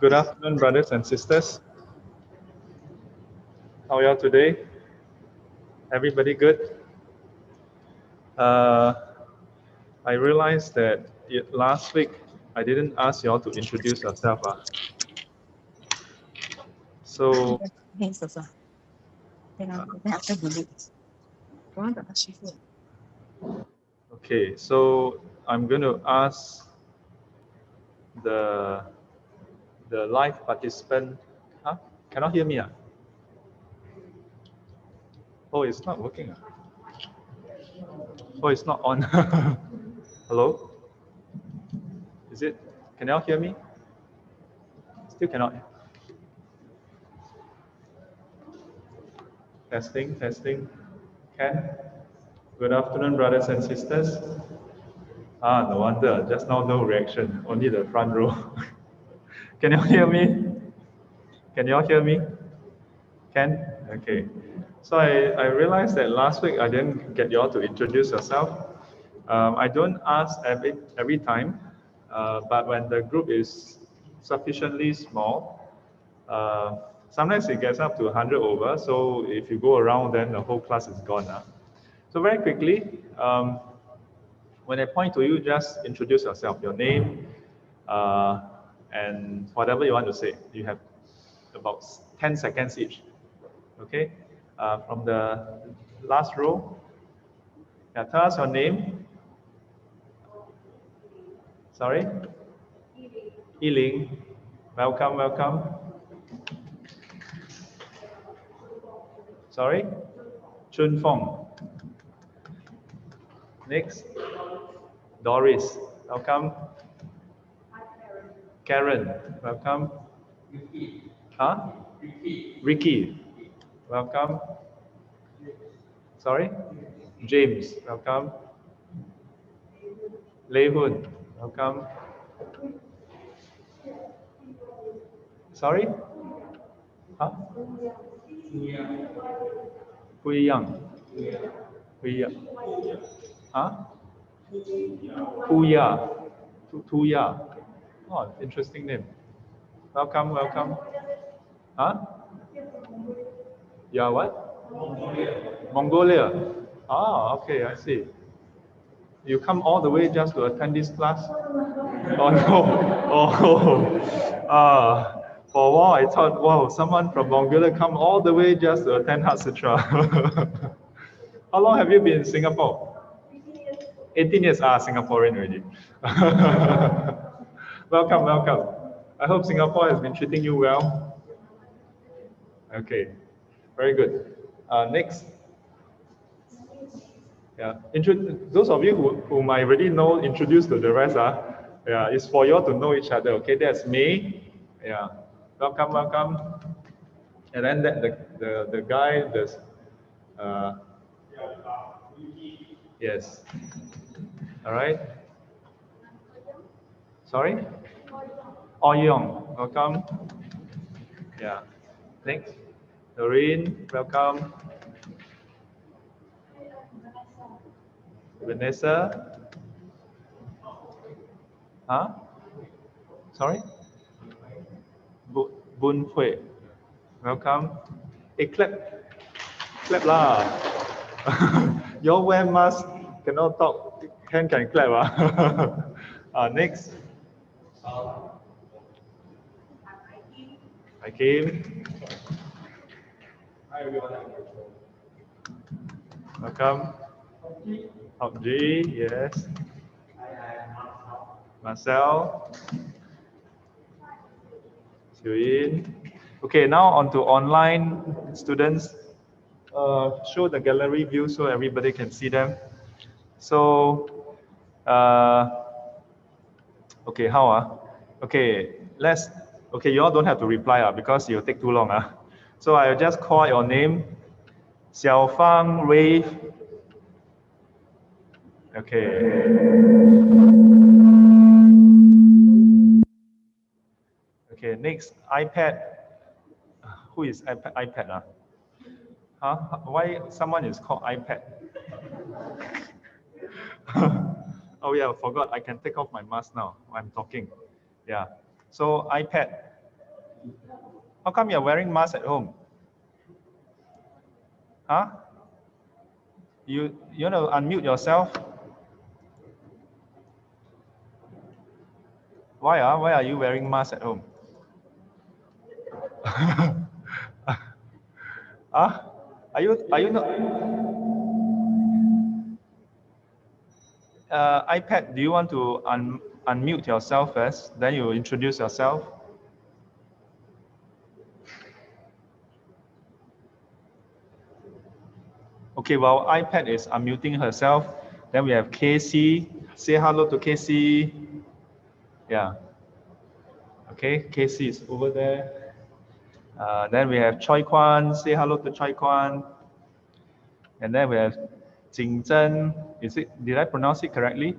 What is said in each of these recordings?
Good afternoon, brothers and sisters. How are you today? Everybody good? I realized that last week I didn't ask you all to introduce yourself. So, okay, so I'm going to ask the live participant. Huh? Cannot hear me? Oh, it's not working. Oh, it's not on. Hello? Is it? Can you all hear me? Still cannot. Testing, testing. Can? Good afternoon, brothers and sisters. No wonder. Just now, no reaction. Only the front row. Can you all hear me? Can you all hear me? Can? Okay. So I realized that last week I didn't get you all to introduce yourself. I don't ask every time, but when the group is sufficiently small, sometimes it gets up to 100 over. So if you go around, then the whole class is gone. So very quickly, when I point to you, just introduce yourself, your name, and whatever you want to say. You have about 10 seconds each. Okay? From the last row, tell us your name. Sorry? Yiling. Welcome, welcome. Sorry? Chun Fong. Next. Doris. Welcome. Karen. Welcome. Huh? Ricky. Welcome. Sorry? James. Welcome. Lei Hun. Welcome. Sorry? Huh? Hui Yang. Hui Yang. Huh? Tuya. Tuya. Oh, interesting name. Welcome, welcome. Huh? Yeah, what? Mongolia. Ah, okay, I see. You come all the way just to attend this class? Oh no. Oh. For a while I thought, wow, someone from Mongolia come all the way just to attend Heart Sutra. How long have you been in Singapore? 18 years. Singaporean already. Welcome, welcome. I hope Singapore has been treating you well. Okay, very good. Next. Yeah, those of you whom I already know, introduce to the rest. Yeah, it's for you all to know each other. Okay, that's May. Yeah, welcome, welcome. And then the guy, yes. All right. Sorry? Oyong, welcome. Yeah. Next. Doreen, welcome. Vanessa. Huh? Sorry? Bun Hui. Welcome. Hey, clap lah. You all wear mask, cannot talk, hand can clap. Next. Hi, Kim. Hi, everyone. Welcome. Ji, yes. Marcel. Xuyin. Okay, now on to online students. Show the gallery view so everybody can see them. So, okay, how? Okay, okay, you all don't have to reply because you'll take too long. So I'll just call your name. Xiao Fang Wave. Okay. Okay, next, iPad. Who is iPad? Huh? Why someone is called iPad? Oh yeah, I forgot. I can take off my mask now. I'm talking. Yeah. So iPad. How come you're wearing mask at home? Huh? You want to unmute yourself? Why are you wearing mask at home? Are you not? iPad, do you want to unmute yourself first? Then you introduce yourself. Okay, while iPad is unmuting herself, then we have Casey. Say hello to Casey. Yeah. Okay, Casey is over there. Then we have Choi Kwan. Say hello to Choi Kwan. And then we have Jing Zhen. Did I pronounce it correctly?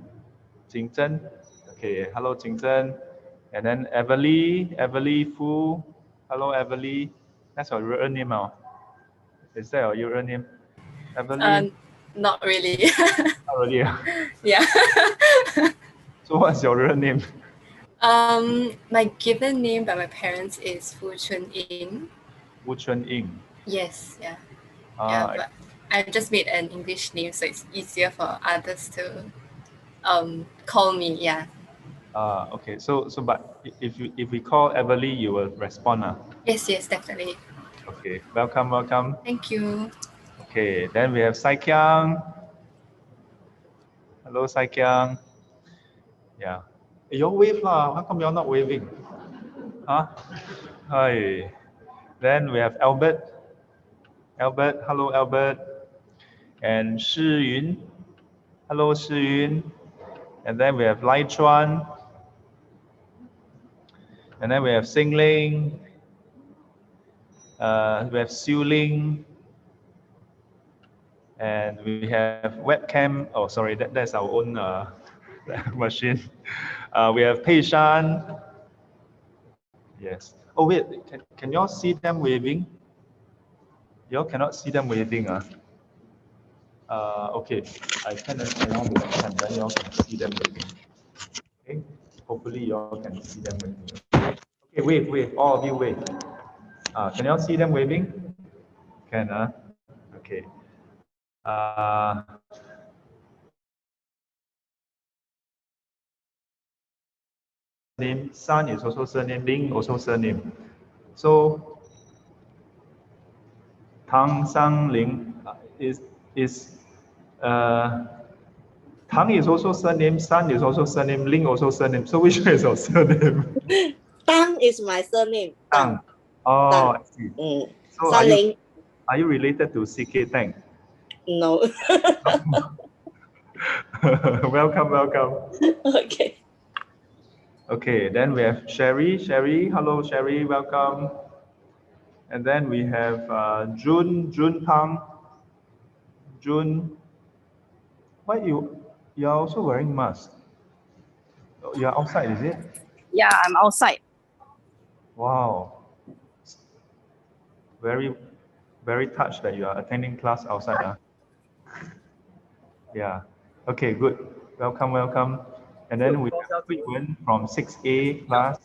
Jing Zhen. Okay, hello Jing Zhen. And then Everly Fu. Hello Everly. That's your real name now. Is that your real name? Everly? Not really. Not really. Yeah. So what's your real name? My given name by my parents is Fu Chun Ying. Wu Chun Ying. Yes, yeah. Yeah, but I just made an English name, so it's easier for others to call me. Yeah. Okay. So but if we call Everly, you will respond. Yes, definitely. Okay. Welcome. Thank you. Okay. Then we have Sai Kiang. Hello, Sai Kiang. Yeah. You wave lah. How come you're not waving? Huh? Hi. Then we have Albert. Hello Albert. And Shi Yun. Hello Shi Yun. And then we have Lai Chuan. And then we have Sing Ling. We have Siu Ling. And we have webcam. Oh, sorry, that's our own machine. We have Pei Shan. Yes. Oh, wait, can y'all see them waving? Y'all cannot see them waving. Okay, I turn around the webcam, then y'all can see them waving. Okay, hopefully y'all can see them waving. Okay, wave, all of you wave. Can y'all see them waving? Can, okay. Name, San is also surname, Ling also surname. So Tang Sang Ling is Tang is also surname, San is also surname, Ling also surname. So which one is your surname? Tang is my surname. Tang. Oh, I see. So are you related to CK Tang? No. Welcome. Okay. Okay, then we have Sherry. Hello Sherry, welcome. And then we have Jun Pang. Jun, why you're also wearing mask? You're outside, is it? Yeah, I'm outside. Wow. Very touched that you are attending class outside. Yeah. Okay, good. Welcome. And then we have Wen from 6A class.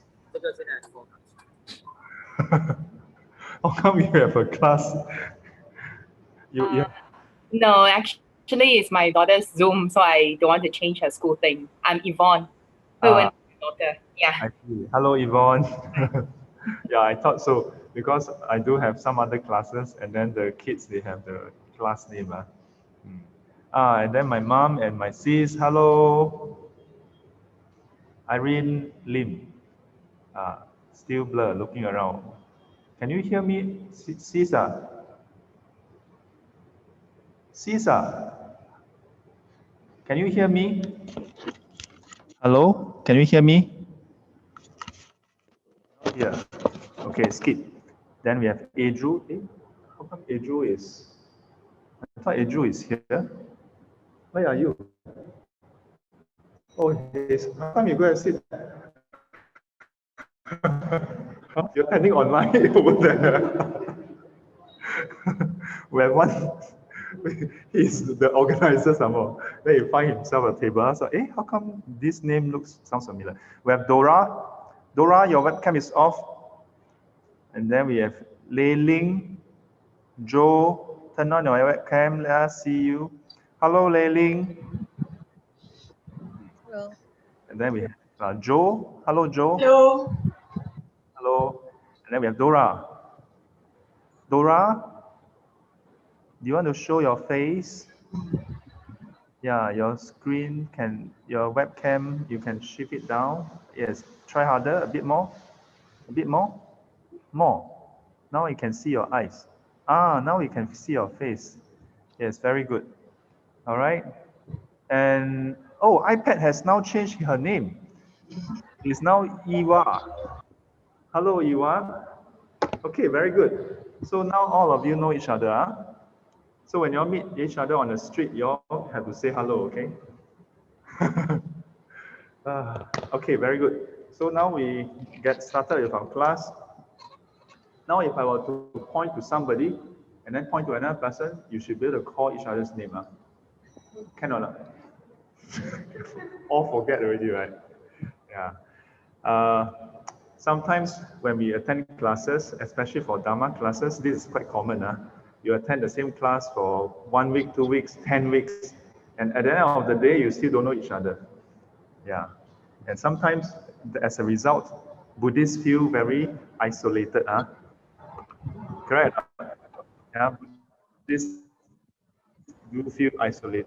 How come you have a class? No, actually, it's my daughter's Zoom, so I don't want to change her school thing. I'm Yvonne. Daughter. Yeah. I see. Hello, Yvonne. Yeah, I thought so because I do have some other classes, and then the kids they have the class name. And then my mom and my sis. Hello, Irene Lim. Still blur, looking around. Can you hear me, Sisa? Can you hear me? Hello, can you hear me? Yeah. Okay, skip. Then we have Adru. How come Adru is? I thought Adru is here. Where are you? Oh, yes. How come you go and sit? You're attending online over there. We have one. He's the organizer somehow. Then he find himself a table. So, how come this name sounds familiar? We have Dora. Dora, your webcam is off. And then we have Lei Ling, Joe. Turn on your webcam. Let us see you. Hello, Lei Ling. Hello. And then we have Joe. Hello, Joe. Hello. Hello. And then we have Dora. Dora, do you want to show your face? Yeah, your screen your webcam, you can shift it down. Yes, try harder, a bit more. A bit more. More. Now you can see your eyes. Now we can see your face. Yes, very good. All right. And oh, iPad has now changed her name. It's now Iwa. Hello, Iwa. Okay, very good. So now all of you know each other. Huh? So when you all meet each other on the street, you all have to say hello, okay? Okay, very good. So now we get started with our class. Now if I were to point to somebody and then point to another person, you should be able to call each other's name. Huh? Can or not? All forget already, right? Yeah. Sometimes when we attend classes, especially for Dharma classes, this is quite common. You attend the same class for 1 week, 2 weeks, 10 weeks, and at the end of the day, you still don't know each other. Yeah. And sometimes, as a result, Buddhists feel very isolated. Correct? Yeah. Buddhists do feel isolated.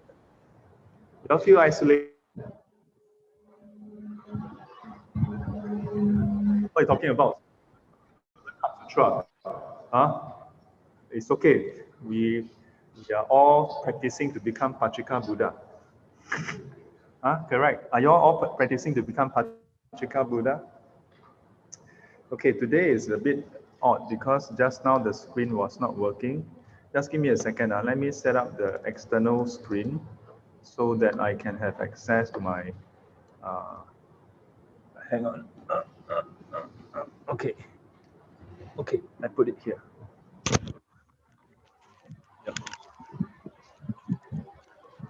You feel isolated. What are you talking about? Sutra. It's okay. We are all practicing to become Pachika Buddha. Correct. Are you all practicing to become Pachika Buddha? Okay, today is a bit odd because just now the screen was not working. Just give me a second. Let me set up the external screen so that I can have access to my. Hang on. Okay. Okay, I put it here. Yep.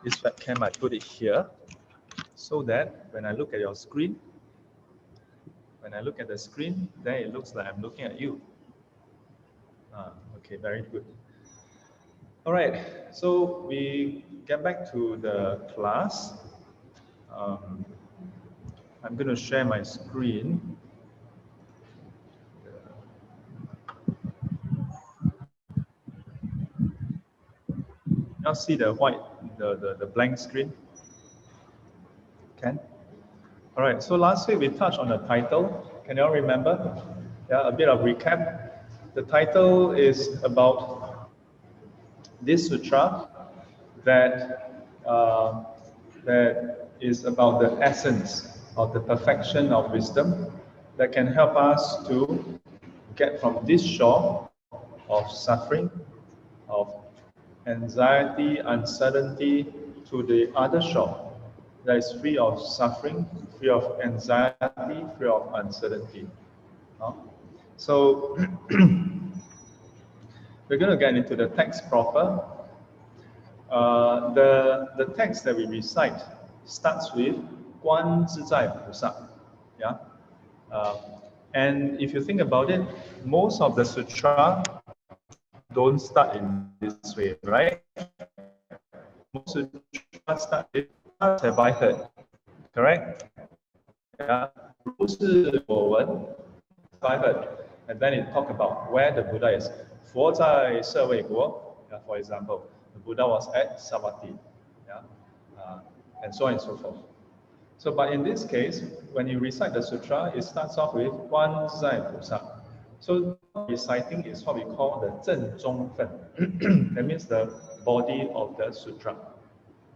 This webcam, I put it here so that when I look at your screen, when I look at the screen, then it looks like I'm looking at you. Okay, very good. All right, so we get back to the class. I'm going to share my screen. Now see the white, the blank screen? Can? All right, so last week we touched on the title. Can you all remember? Yeah, a bit of recap. The title is about this sutra that is about the essence of the perfection of wisdom that can help us to get from this shore of suffering, of anxiety, uncertainty, to the other shore that is free of suffering, free of anxiety, free of uncertainty. So we're going to get into the text proper. The text that we recite starts with 观自在菩萨. Yeah. And if you think about it, most of the sutra don't start in this way, right? Most sutra start with 'What have I heard?' Correct? Yeah. 如是我闻, I heard. And then it talk about where the Buddha is. 佛在舍卫国. Yeah, for example, the Buddha was at Savatthi. Yeah. And so on and so forth. So, but in this case, when you recite the sutra, it starts off with 观自在菩萨. So reciting is what we call the 正宗分. That means the body of the sutra.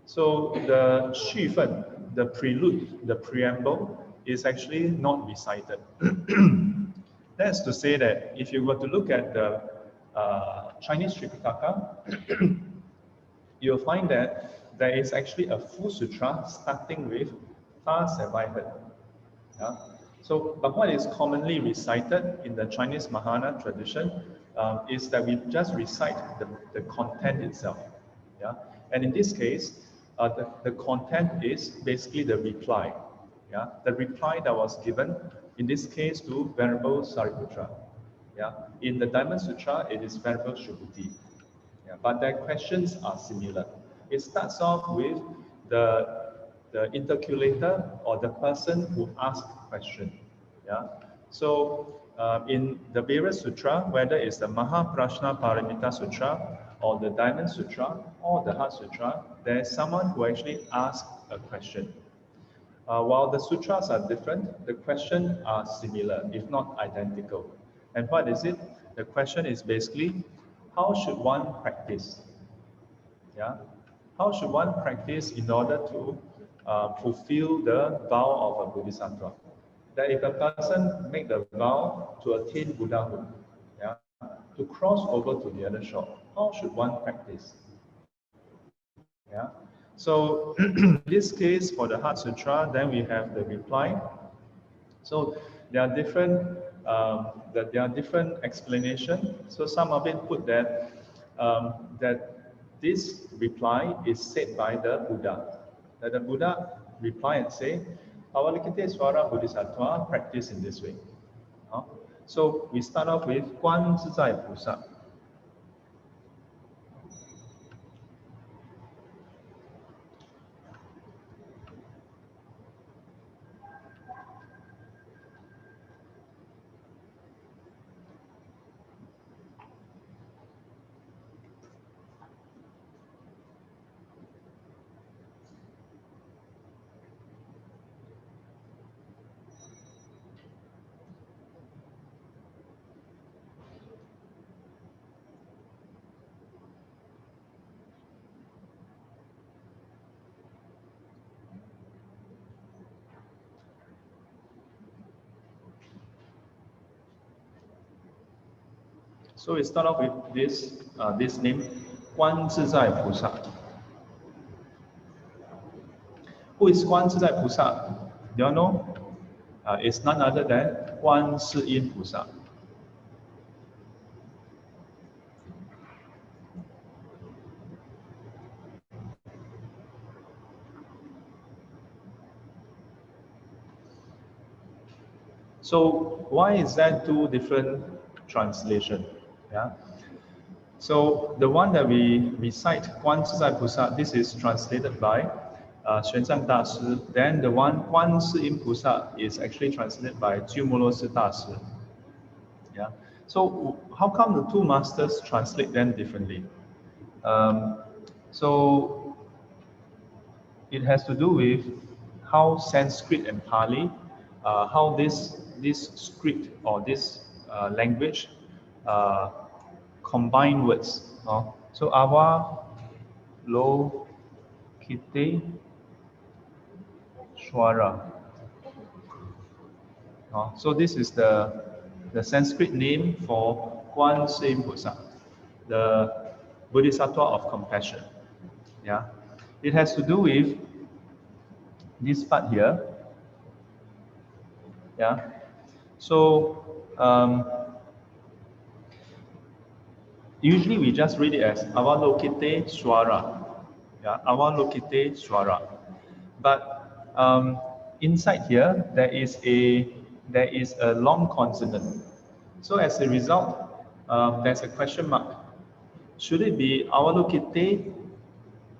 So the 序分, the prelude, the preamble, is actually not recited. That's to say that if you were to look at the Chinese Tripitaka, you'll find that there is actually a full sutra starting with 'Thus have I heard.' Yeah? So, but what is commonly recited in the Chinese Mahayana tradition is that we just recite the content itself. Yeah? And in this case, the content is basically the reply. Yeah? The reply that was given, in this case, to Venerable Sariputra. Yeah, in the Diamond Sutra, it is Venerable Subhuti. Yeah, but their questions are similar. It starts off with the interculator or the person who asks question. Yeah, so in the various sutra, whether it's the Mahaprashna Paramita Sutra or the Diamond Sutra or the Heart Sutra, there is someone who actually asks a question. While the sutras are different, the questions are similar, if not identical. And what is it? The question is basically, how should one practice? Yeah, how should one practice in order to fulfill the vow of a bodhisattva? That if a person make the vow to attain Buddhahood, yeah, to cross over to the other shore, how should one practice? Yeah. So in this case, for the Heart Sutra, then we have the reply. So there are different explanations. So some of it put that that this reply is said by the Buddha. That the Buddha reply and say, Avalokitesvara Bodhisattva practice in this way. So we start off with Guan Zizai Pusa. So we start off with this name, Guan Zizai Pusa. Who is Guan Zizai Pusa? Do you know? It's none other than Guan Siyin Pusa. So why is that two different translation? Yeah. So the one that we recite, Guan Zizai Pusa, this is translated by Xuanzang Dashi. Then the one Guan Siyin Pusa is actually translated by Jumolosi Dashi. Yeah. So how come the two masters translate them differently? So it has to do with how Sanskrit and Pali, how this script or this language combine words. So awa, lo, kite, swara. So this is the Sanskrit name for Guan Siyin Pusa, the Bodhisattva of compassion. Yeah, it has to do with this part here. Yeah, so usually we just read it as Avalokite Swara. Yeah, Avalokite Swara. But inside here there is a long consonant. So as a result, there's a question mark. Should it be Avalokite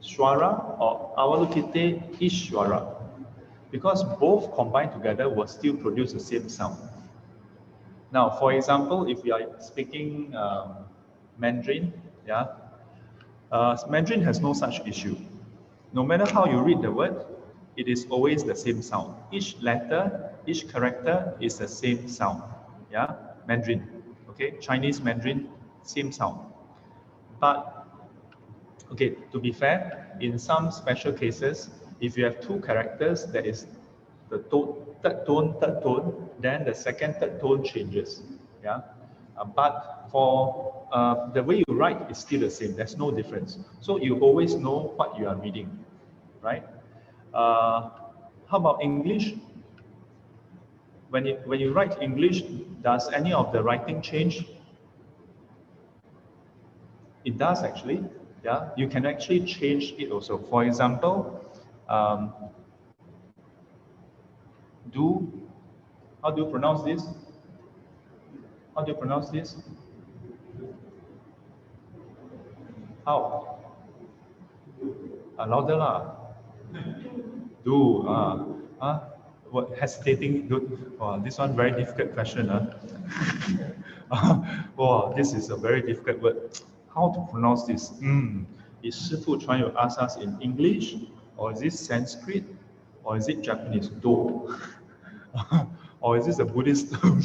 Swara or Avalokite Ishwara? Because both combined together will still produce the same sound. Now, for example, if we are speaking Mandarin, yeah, Mandarin has no such issue. No matter how you read the word, it is always the same sound. Each letter, each character is the same sound. Yeah, Mandarin. Okay, Chinese Mandarin, same sound. But okay, to be fair, in some special cases, if you have two characters, that is the third tone, then the second, third tone changes. Yeah, but for the way you write is still the same. There's no difference. So you always know what you are reading, right? How about English? When you write English, does any of the writing change? It does actually. Yeah, you can actually change it also. For example, how do you pronounce this? How do you pronounce this? How? Louder lah. Do. What, hesitating? Oh, this one very difficult question. Oh, this is a very difficult word. How to pronounce this? Is Shifu trying to ask us in English, or is this Sanskrit, or is it Japanese? Do. Or is this a Buddhist term?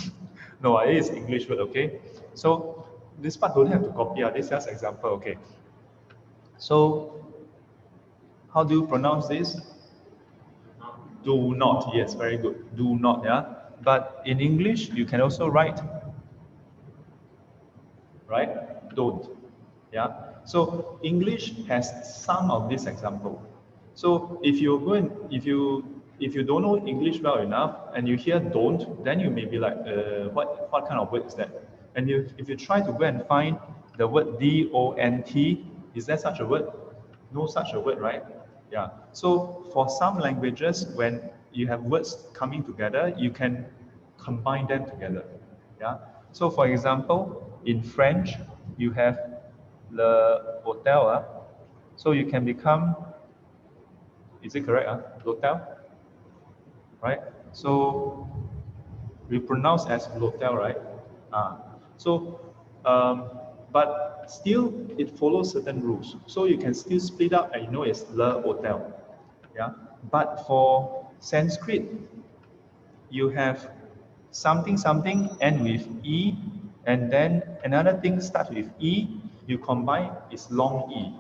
No, it is English word, okay? So this part don't have to copy, this is just example, okay? So how do you pronounce this? Do not, yes, very good. Do not, yeah? But in English, you can also write, right? Don't, yeah? So English has some of this example. So if you go and, if you don't know English well enough and you hear don't, then you may be like, what kind of word is that? And if you try to go and find the word D-O-N-T, is there such a word? No such a word, right? Yeah. So for some languages, when you have words coming together, you can combine them together. Yeah. So for example, in French, you have le hotel. So you can become, is it correct? L'hotel, right? So we pronounce as l'hotel, right? So, but still it follows certain rules. So you can still split up and you know it's le hotel. Yeah. But for Sanskrit, you have something something end with E, and then another thing starts with E, you combine is long E.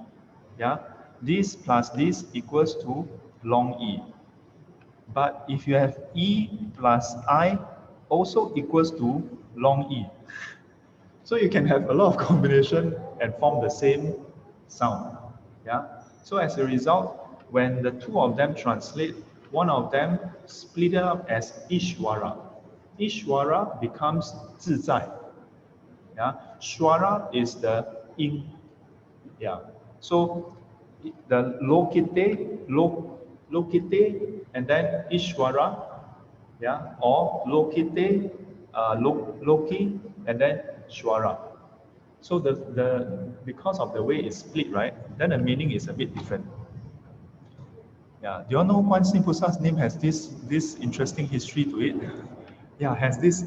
Yeah. This plus this equals to long E. But if you have E plus I also equals to long E. So you can have a lot of combination and form the same sound. Yeah. So as a result, when the two of them translate, one of them split up as Ishwara. Ishwara becomes 自在. Yeah. Shwara is the in. Yeah. So the lokite, and then Ishwara, yeah, or lokite, loki, and then Shwara. So because of the way it's split, right, then the meaning is a bit different. Yeah. Do you all know Guan Yin Pusa's name has this interesting history to it? Yeah, has this.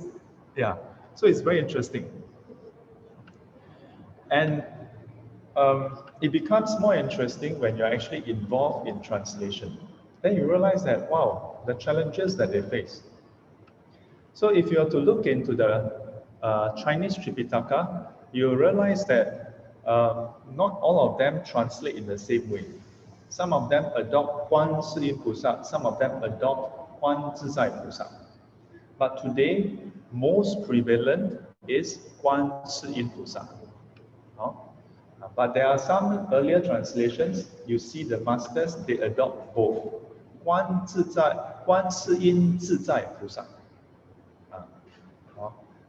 Yeah. So it's very interesting. And it becomes more interesting when you're actually involved in translation. Then you realize that, wow, the challenges that they face. So if you are to look into the Chinese Tripitaka, you realize that not all of them translate in the same way. Some of them adopt Guan Yin Pusa, some of them adopt Guan Zizai Pusa. But today, most prevalent is Guan Yin Pusa. But there are some earlier translations, you see the masters, they adopt both. Guan Yin Zizai Pusa.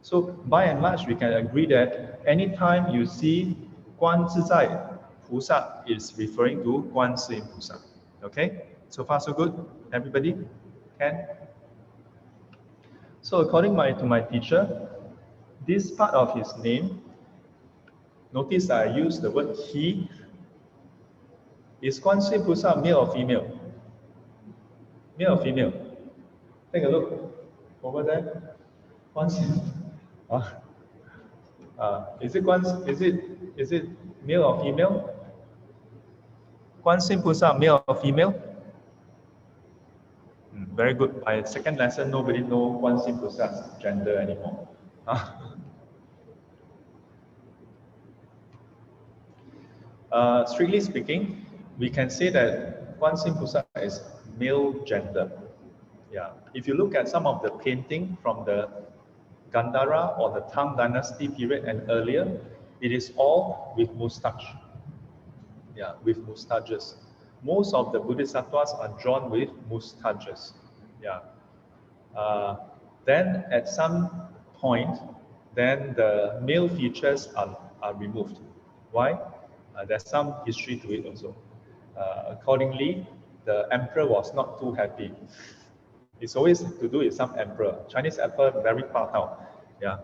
So by and large, we can agree that anytime you see Guan Zizai Pusa is referring to Guan Yin Pusa. Okay? So far so good? Everybody? Can? So according to my teacher, this part of his name, notice I use the word he. Is Guan Yin Pusa male or female? Male or female? Take a look over there. Guan Yin. Is it male or female? Guan Yin Pusa male or female? Very good. By second lesson, nobody knows Guan Yin Pusa's gender anymore. Strictly speaking, we can say that Guan Yin Pusa is male gender. Yeah. If you look at some of the painting from the Gandhara or the Tang Dynasty period and earlier, it is all with mustache. Yeah, with mustaches. Most of the Bodhisattvas are drawn with mustaches. Yeah. Then at some point, then the male features are removed. Why? There's some history to it also. Accordingly, the emperor was not too happy. It's always to do with some emperor. Chinese emperor very 霸道. Yeah.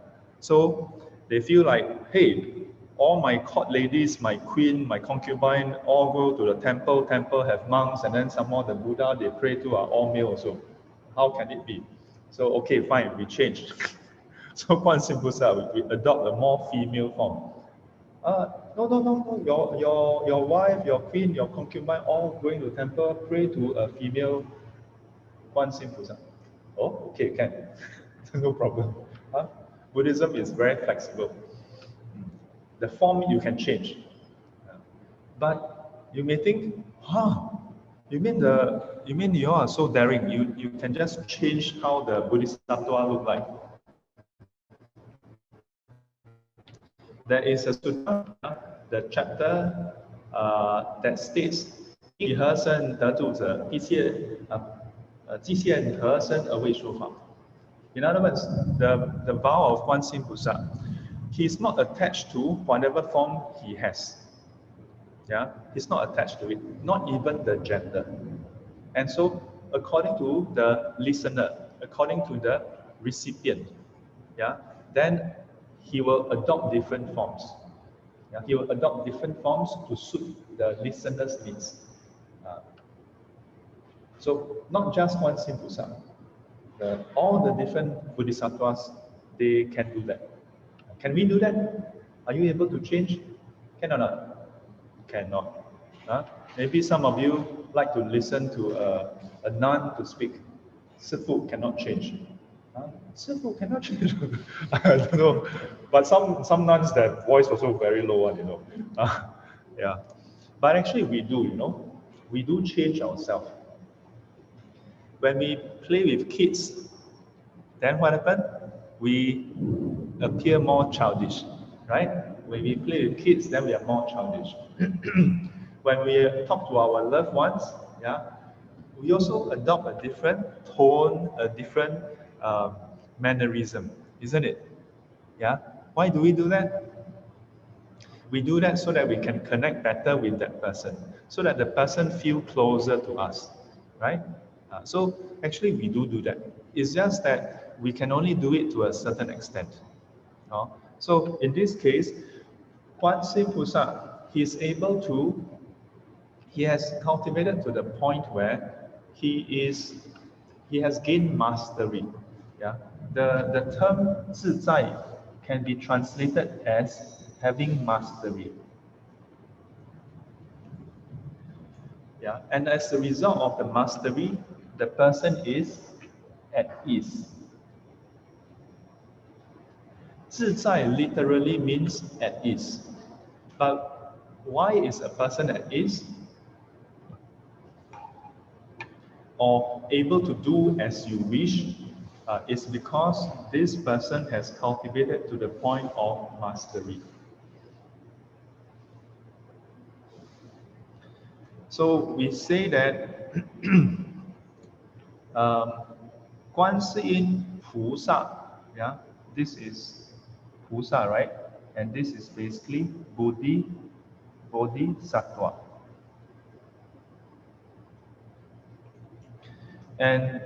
So they feel like, hey, all my court ladies, my queen, my concubine, all go to the temple. Temple have monks, and then some more the Buddha they pray to are all male also. How can it be? So okay, fine, we changed. So Kwanzaa Pusa, we adopt a more female form. No. Your wife, your queen, your concubine, all going to temple, pray to a female Kwanzaa Pusa. Oh, okay, can. No problem. Huh? Buddhism is very flexible. The form you can change. But you may think, you mean you are so daring, you can just change how the Bodhisattva look like. There is a sutra, the chapter that states, 以和身得度者，机现和身而为说法. In other words, the vow of Kwanzaa Pusa, he is not attached to whatever form he has. Yeah, he's not attached to it, not even the gender. And so, according to the listener, according to the recipient, yeah, then he will adopt different forms. Yeah, he will adopt different forms to suit the listener's needs. So, not just Kwanzaa Pusa. All the different bodhisattvas, they can do that. Can we do that? Are you able to change? Can or not? Cannot. Maybe some of you like to listen to a nun to speak. Sifu cannot change. Sifu cannot change. I don't know. But some nuns, their voice also very low one, you know. Yeah. But actually we do, you know. We do change ourselves. When we play with kids, then what happens? We appear more childish, right? When we play with kids, then we are more childish. When we talk to our loved ones, yeah, we also adopt a different tone, a different mannerism, isn't it? Yeah. Why do we do that? We do that so that we can connect better with that person, so that the person feel closer to us, right? So actually we do that. It's just that we can only do it to a certain extent. So in this case, Kwanzaa Pusa, he has cultivated to the point where he has gained mastery. Yeah, the term 自在 can be translated as having mastery. Yeah, and as a result of the mastery, the person is at ease. 自在 literally means at ease. But why is a person at ease? Or able to do as you wish? It's because this person has cultivated to the point of mastery. So we say that Kwanzaa Pusa, yeah, this is Pusa, right? And this is basically Bodhisattva. And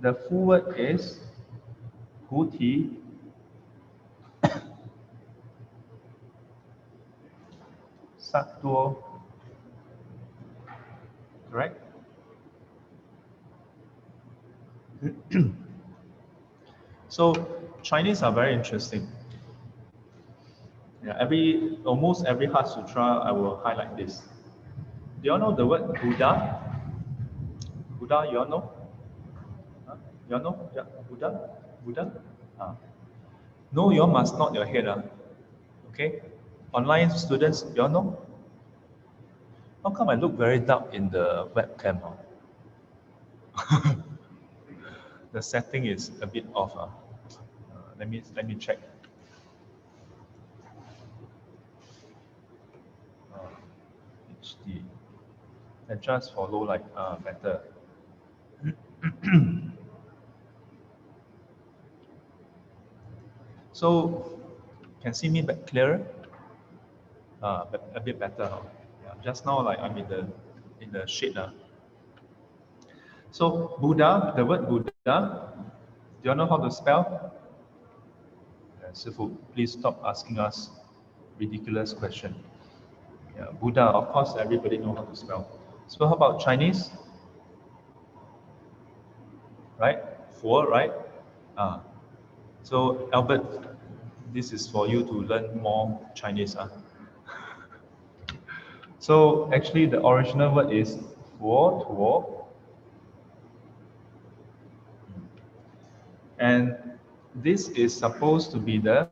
the full word is Huti Sattva, correct? So Chinese are very interesting. Yeah, almost every Heart Sutra I will highlight this. Do you all know the word Buddha? Buddha, you all know? You all know? Yeah, Buddha. No, you all must nod your head. Okay? Online students, you all know? How come I look very dark in the webcam? The setting is a bit off. Let me check. HD. Adjust for low light. Better. So, can see me clearer? A bit better. Yeah, just now, like I'm in the shade. So Buddha, the word Buddha, do you know how to spell? Sifu, please stop asking us ridiculous question. Yeah, Buddha, of course, everybody know how to spell. So how about Chinese? Right? Four, right? So Albert, this is for you to learn more Chinese. So actually the original word is 佛陀, and this is supposed to be the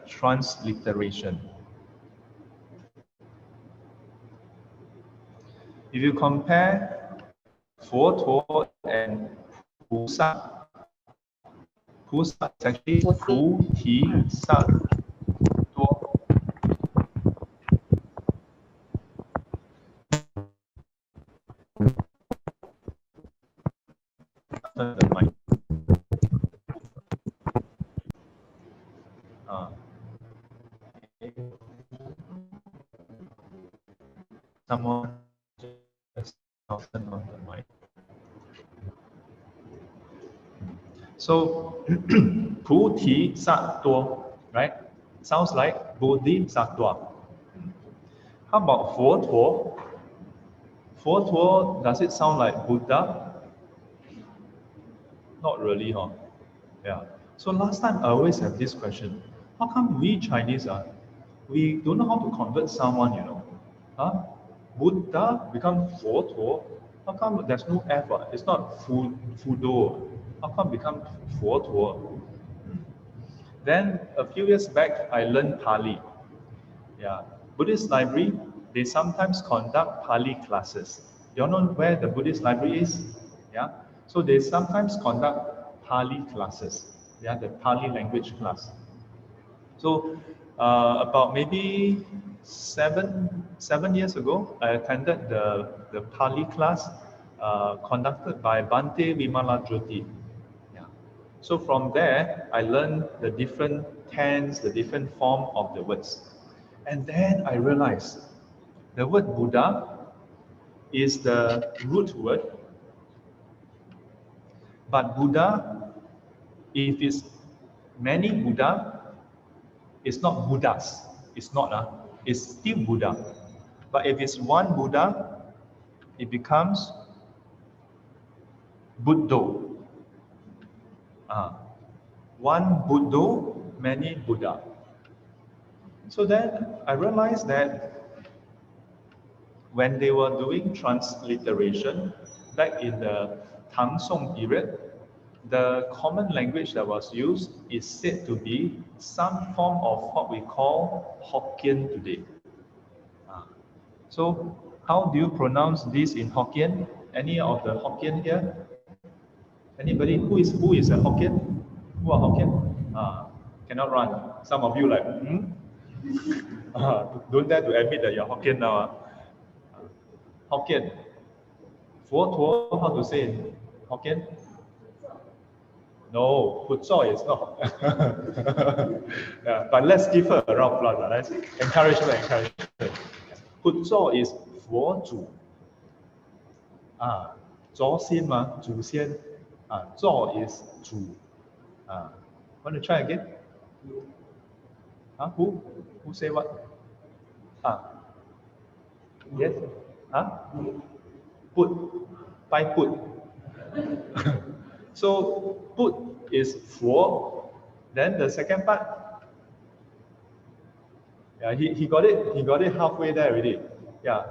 transliteration. If you compare 佛陀 and 菩萨, 菩萨 is actually 菩提萨多. Turn the mic. Someone just turn on the mic. So, 菩提萨多, right? Sounds like Bodhisattva. How about 佛陀? 佛陀, does it sound like Buddha? Not really, huh? Yeah. So last time I always have this question. How come we Chinese, we don't know how to convert someone, you know? Buddha become 佛陀. How come there's no F? It's not Fudo. How come become 佛陀? Then a few years back, I learned Pali. Yeah, Buddhist library, they sometimes conduct Pali classes. You know where the Buddhist library is? Yeah, so they sometimes conduct Pali classes. Yeah, the Pali language class. So about maybe seven years ago, I attended the Pali class conducted by Bhante Vimalajyoti. Yeah. So from there, I learned the different tense, the different form of the words. And then I realized the word Buddha is the root word, but Buddha, if it's many Buddha, it's not Buddhas. It's not, it's still Buddha. But if it's one Buddha, it becomes Buddho. One Buddho, many Buddha. So then I realized that when they were doing transliteration back in the Tang Song period, the common language that was used is said to be some form of what we call Hokkien today. So how do you pronounce this in Hokkien? Any of the Hokkien here? Anybody? Who is a Hokkien? Who are Hokkien? Cannot run. Some of you like, don't dare to admit that you're Hokkien now. Hokkien. 佛陀, how to say in Hokkien? No, 佛祖 is not. Yeah, but let's give her a round of applause. Let's encourage her. 佛祖 is 佛祖. 祖先嘛，祖先。祖 is 主. Want to try again? Who say what? Yes? Put. By put. So put is 佛. Then the second part. Yeah, he got it halfway there already. Yeah.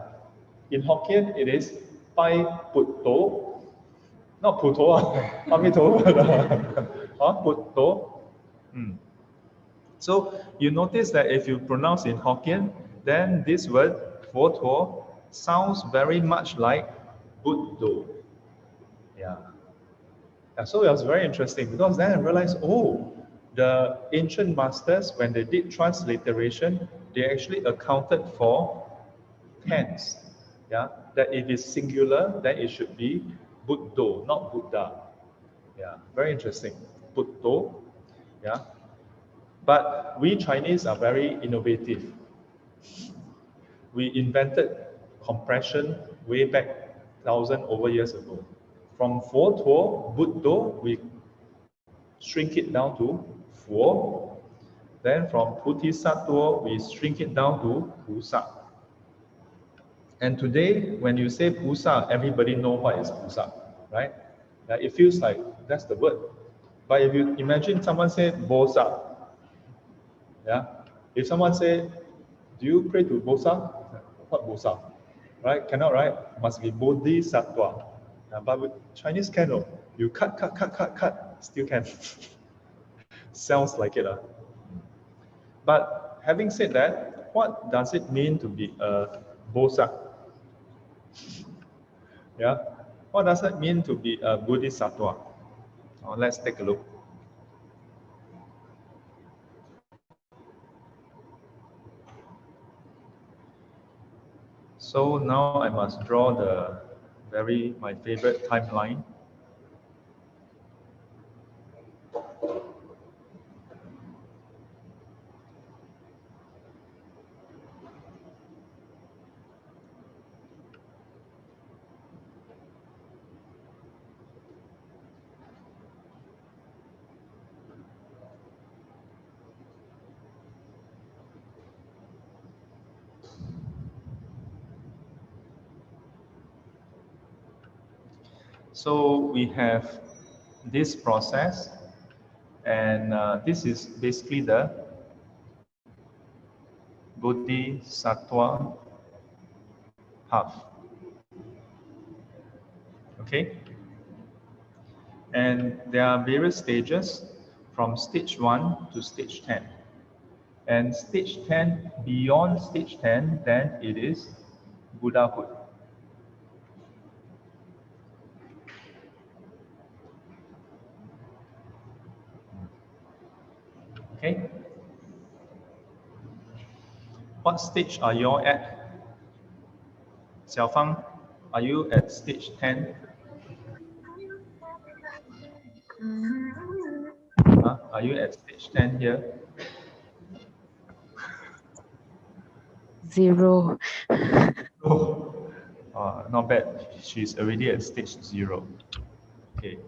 In Hokkien it is 拜 put to. Not 普陀阿弥陀佛普陀. So you notice that if you pronounce in Hokkien, then this word 佛陀 sounds very much like Buddho. Yeah. So it was very interesting because then I realized, the ancient masters, when they did transliteration, they actually accounted for tense. Yeah, that if it's singular, then it should be Buddho, not Buddha. Yeah, very interesting. Buddho. Yeah. But we Chinese are very innovative. We invented compression way back 1,000 over years ago. From 佛陀, Buddho, we shrink it down to 佛. Then from Bodhisattva, we shrink it down to Pusa. And today, when you say Pusa, everybody know what is Pusa, right? It feels like that's the word. But if you imagine someone say Bosa, yeah? If someone say, do you pray to Bosa? What Bosa? Right? Cannot, right? Must be Bodhisattva. But with Chinese cannot. You cut, still can. Sounds like it. But having said that, what does it mean to be a Bosa? Yeah? What does it mean to be a Bodhisattva? Let's take a look. So now I must draw my favorite timeline. So we have this process, and this is basically the Bodhisattva path. Okay? And there are various stages from stage 1 to stage 10. And stage 10, beyond stage 10, then it is Buddhahood. Okay? What stage are you all at? Xiaofang, are you at stage 10? Are you at stage 10 here? 0. Oh, not bad. She's already at stage 0. Okay.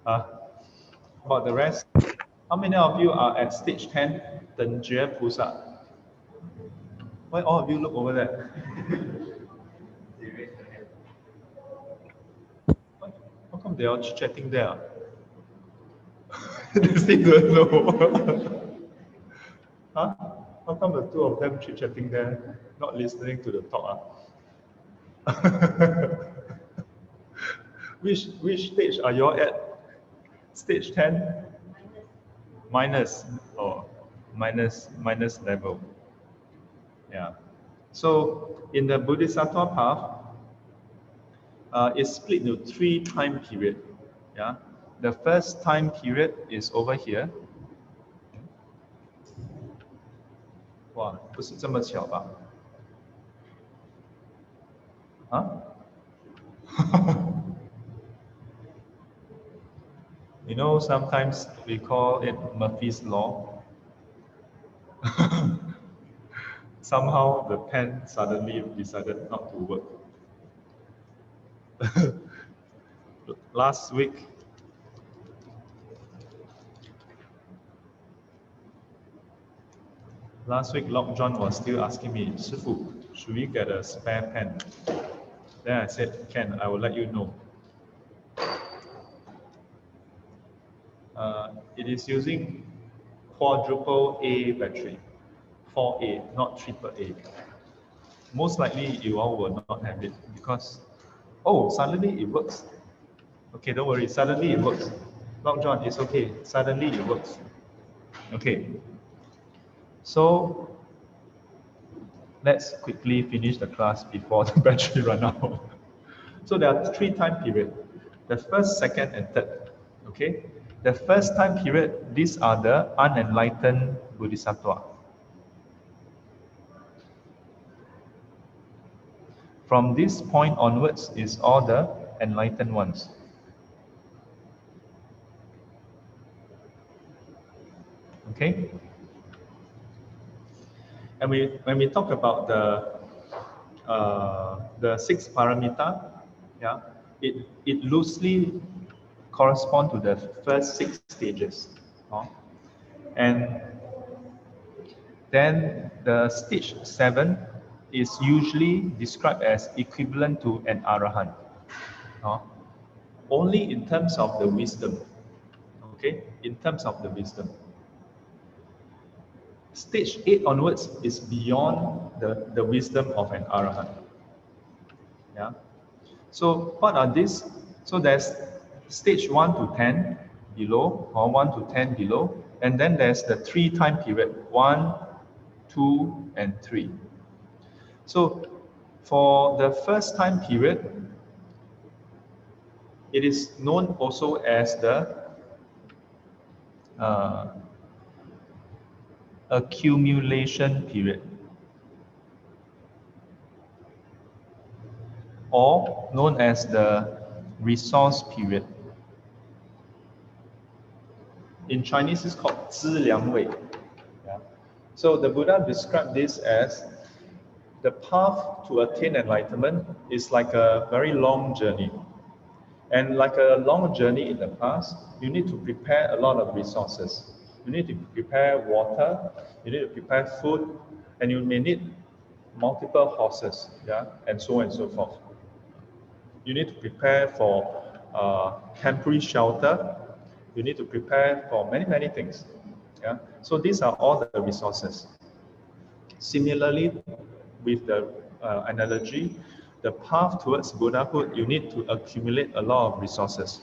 About the rest, how many of you are at stage 10? 等觉菩萨. Why all of you look over there? How come they are chatting there? They still don't know. Huh? How come the two of them chatting there, not listening to the talk? Which stage are you at? Stage 10? Minus level. Yeah. So in the Bodhisattva path, it's split into 3 time periods. Yeah. The first time period is over here. Wow, 不是这么巧吧? Huh? You know, sometimes we call it Murphy's Law. Somehow the pen suddenly decided not to work. Last week, Lock John was still asking me, Sifu, should we get a spare pen? Then I said, Ken, I will let you know. It is using quadruple A battery, 4A, not triple A. Most likely you all will not have it because, oh, suddenly it works. Okay, don't worry, suddenly it works. Lock John, it's okay, suddenly it works. Okay, so let's quickly finish the class before the battery run out. So there are 3 time periods, the first, second, and third. Okay, the first time period, these are the unenlightened Bodhisattva. From this point onwards is all the enlightened ones. Okay? And when we talk about the 6 paramita, yeah, it loosely corresponds to the first 6 stages. And then the stage 7 is usually described as equivalent to an arahant. Only in terms of the wisdom. Okay, in terms of the wisdom. Stage 8 onwards is beyond the wisdom of an arahant. Yeah. So what are these? So there's stage 1 to 10 below, or 1 to 10 below, and then there's the 3 time period, 1, 2, and 3. So for the first time period, it is known also as the accumulation period, or known as the resource period. In Chinese, it's called 资粮位. Yeah. So the Buddha described this as the path to attain enlightenment is like a very long journey. And like a long journey in the past, you need to prepare a lot of resources. You need to prepare water, you need to prepare food, and you may need multiple horses, yeah, and so on and so forth. You need to prepare for temporary shelter. You need to prepare for many, many things. Yeah? So these are all the resources. Similarly, with the analogy, the path towards Buddhahood, you need to accumulate a lot of resources.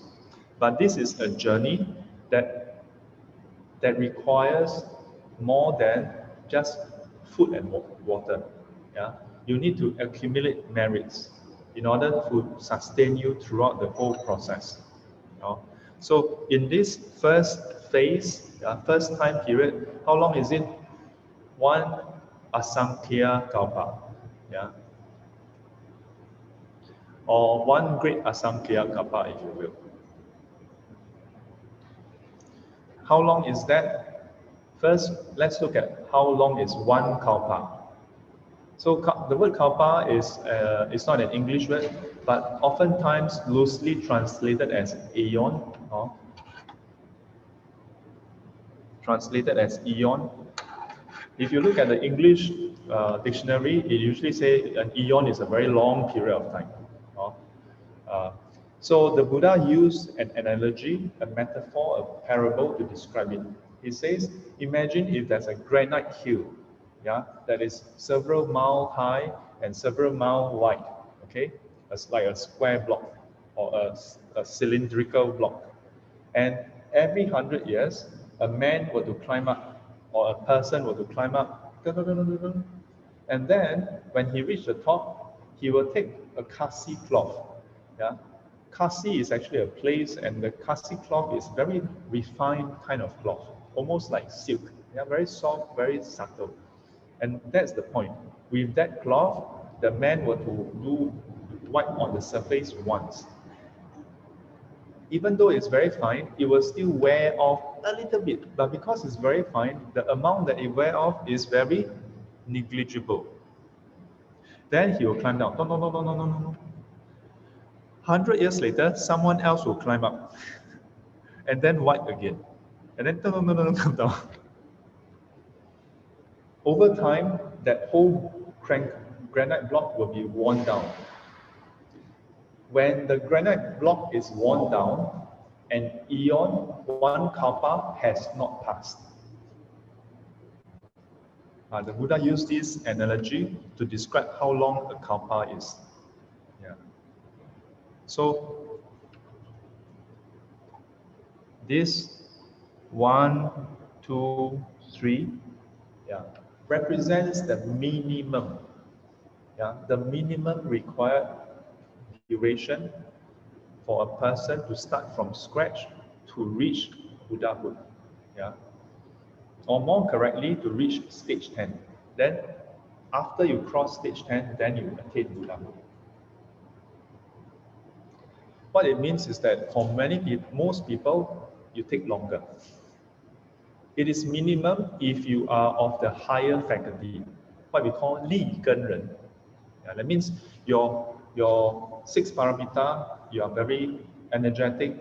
But this is a journey that requires more than just food and water. Yeah? You need to accumulate merits in order to sustain you throughout the whole process. You know? So in this first phase, first time period, how long is it? 1 asankhya kalpa, yeah, or 1 great asankhya kalpa, if you will. How long is that? First, let's look at how long is 1 kalpa. So the word kalpa is not an English word, but oftentimes loosely translated as aeon, or translated as eon. If you look at the English dictionary, it usually says an eon is a very long period of time. So the Buddha used an analogy, a metaphor, a parable to describe it. He says, imagine if there's a granite hill, yeah, that is several miles high and several miles wide, okay? It's like a square block or a cylindrical block. And every 100 years, a man were to climb up, or a person were to climb up, and then when he reached the top, he will take a kasi cloth. Yeah? Kasi is actually a place, and the kasi cloth is very refined kind of cloth, almost like silk. Yeah? Very soft, very subtle. And that's the point. With that cloth, the man were to wipe on the surface once. Even though it's very fine, it will still wear off a little bit. But because it's very fine, the amount that it wear off is very negligible. Then he will climb down. No. 100 years later, someone else will climb up and then wipe again. And then come down. Over time, that whole granite block will be worn down. When the granite block is worn down, an eon, 1 kalpa, has not passed. The Buddha used this analogy to describe how long a kalpa is. Yeah. So, this 1, 2, 3, yeah, represents the minimum. Yeah, the minimum required duration for a person to start from scratch to reach Buddhahood. Yeah. Or more correctly, to reach stage 10. Then, after you cross stage 10, then you attain Buddhahood. What it means is that for most people, you take longer. It is minimum if you are of the higher faculty, what we call 力根人. Yeah, that means your 6 paramita, you are very energetic,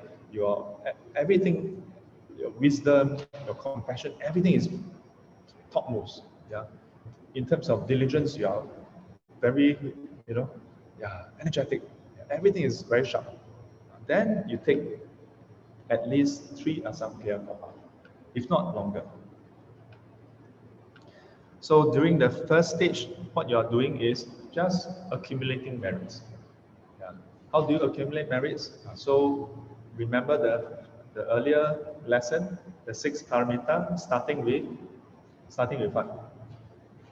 everything your wisdom, your compassion, everything is topmost. Yeah. In terms of diligence, you are very, energetic. Everything is very sharp. Then you take at least 3 asamkhya per hour, if not longer. So during the first stage, what you are doing is just accumulating merits. Yeah. How do you accumulate merits? So remember the earlier lesson, the 6 paramita, starting with what?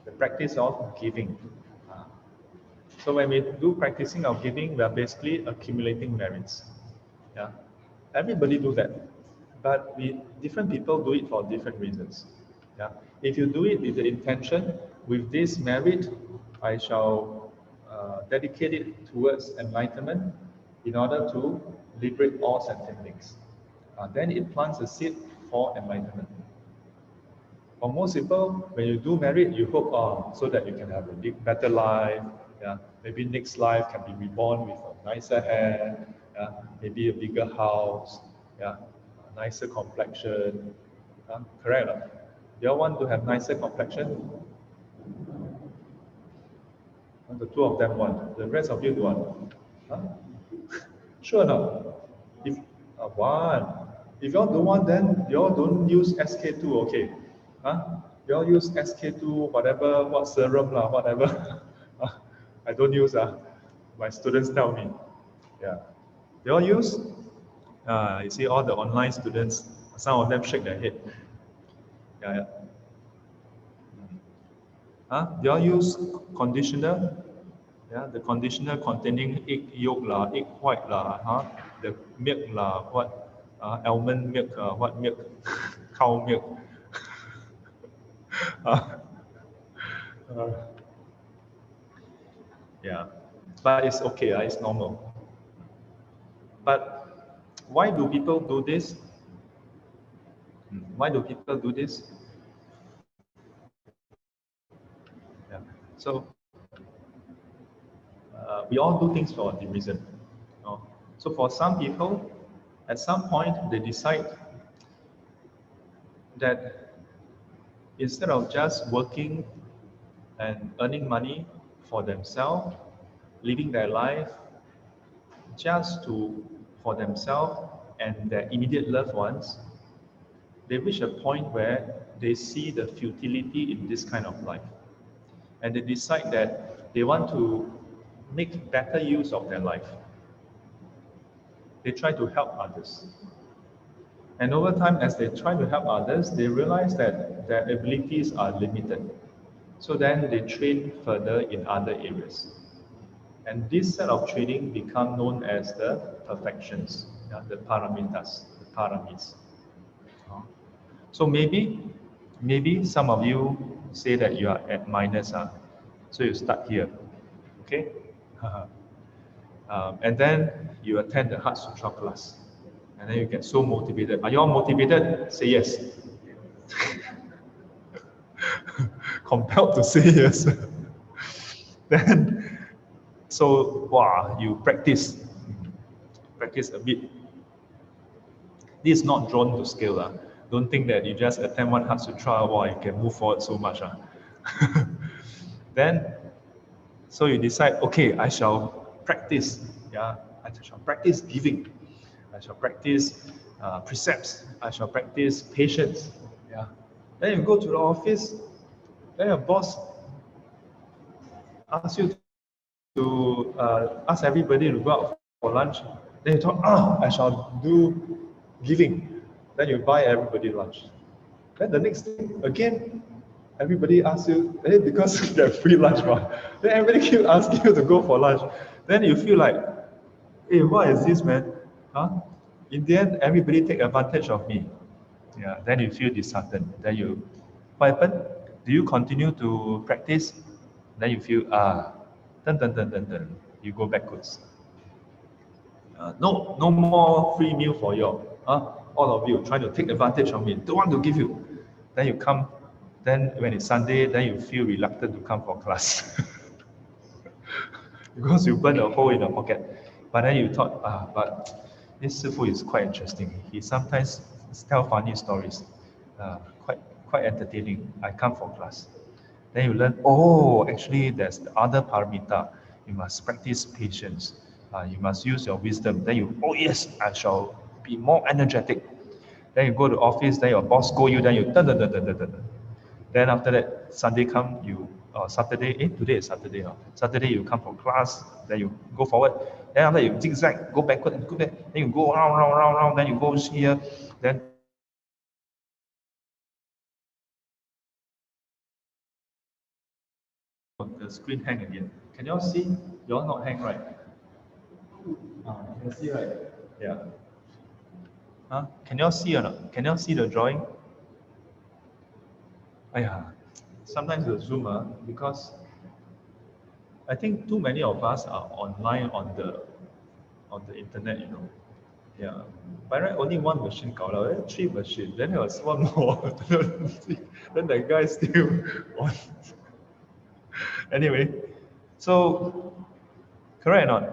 The practice of giving. So when we do practicing of giving, we are basically accumulating merits. Yeah. Everybody do that, but different people do it for different reasons. Yeah. If you do it with the intention, with this merit, I shall dedicate it towards enlightenment in order to liberate all sentient beings. Then it plants a seed for enlightenment. For most people, when you do merit, you hope so that you can have a better life. Yeah, maybe next life can be reborn with a nicer hair. Yeah, maybe a bigger house. Yeah, a nicer complexion. Correct. You all want to have nicer complexion? And the 2 of them want. The rest of you don't want. Huh? Sure or not? If one, if you all don't want, then you all don't use SK2, okay? Huh? You all use SK2, whatever, what serum lah, whatever. I don't use. My students tell me. Yeah. You all use? You see all the online students, some of them shake their head. Yeah. You all use conditioner? Yeah, the conditioner containing egg yolk lah, egg white lah, the milk lah, what almond milk, what milk, cow milk. Yeah, but it's okay, it's normal. But why do people do this? Why do people do this? Yeah. So we all do things for the reason. So for some people, at some point they decide that instead of just working and earning money for themselves, living their life just for themselves and their immediate loved ones, they reach a point where they see the futility in this kind of life. And they decide that they want to make better use of their life. They try to help others. And over time, as they try to help others, they realize that their abilities are limited. So then they train further in other areas. And this set of training become known as the perfections, the paramitas, the paramis. So maybe some of you say that you are at minus, so you start here, okay? And then you attend the Heart Sutra class, and then you get so motivated. Are you all motivated? Say yes. Compelled to say yes. Then, so wow, you practice a bit. This is not drawn to scale. Don't think that you just attend one Heart Sutra, wow, you can move forward so much. Then, so you decide, okay, I shall practice. I shall practice giving. I shall practice precepts. I shall practice patience. Then you go to the office. Then your boss asks you to ask everybody to go out for lunch. Then you thought, I shall do giving. Then you buy everybody lunch. Then the next thing, again, everybody asks you, because you have free lunch, then everybody keep asking you to go for lunch. Then you feel like, hey, what is this, man? In the end, everybody take advantage of me. Then you feel disheartened. Then what happened? Do you continue to practice? Then you feel, you go backwards. No more free meal for you all. All of you trying to take advantage of me. Don't want to give you. Then you come. Then when it's Sunday, then you feel reluctant to come for class. Because you burn a hole in your pocket. But then you thought, but this Sifu is quite interesting. He sometimes tell funny stories. Quite entertaining. I come for class. Then you learn, oh, actually there's the other paramita. You must practice patience. You must use your wisdom. Then you, oh yes, I shall be more energetic. Then you go to office, then your boss scold you, then you dun, dun, dun, dun, dun, dun, dun. Then after that, Sunday come, you Saturday, today is Saturday. Saturday you come for class, then you go forward. Then after that you zigzag, go backward and go back. Then you go round, round, round, round. Then you go here. Then the screen hang again. Can you all see? You all not hang, right? You can see, right? Yeah. Can you all see or not? Can you all see the drawing? Sometimes the Zoom, because I think too many of us are online on the internet, Yeah. By right, only one machine got out, 3 machines. Then there was one more. Then the guy still on. Anyway, so correct or not?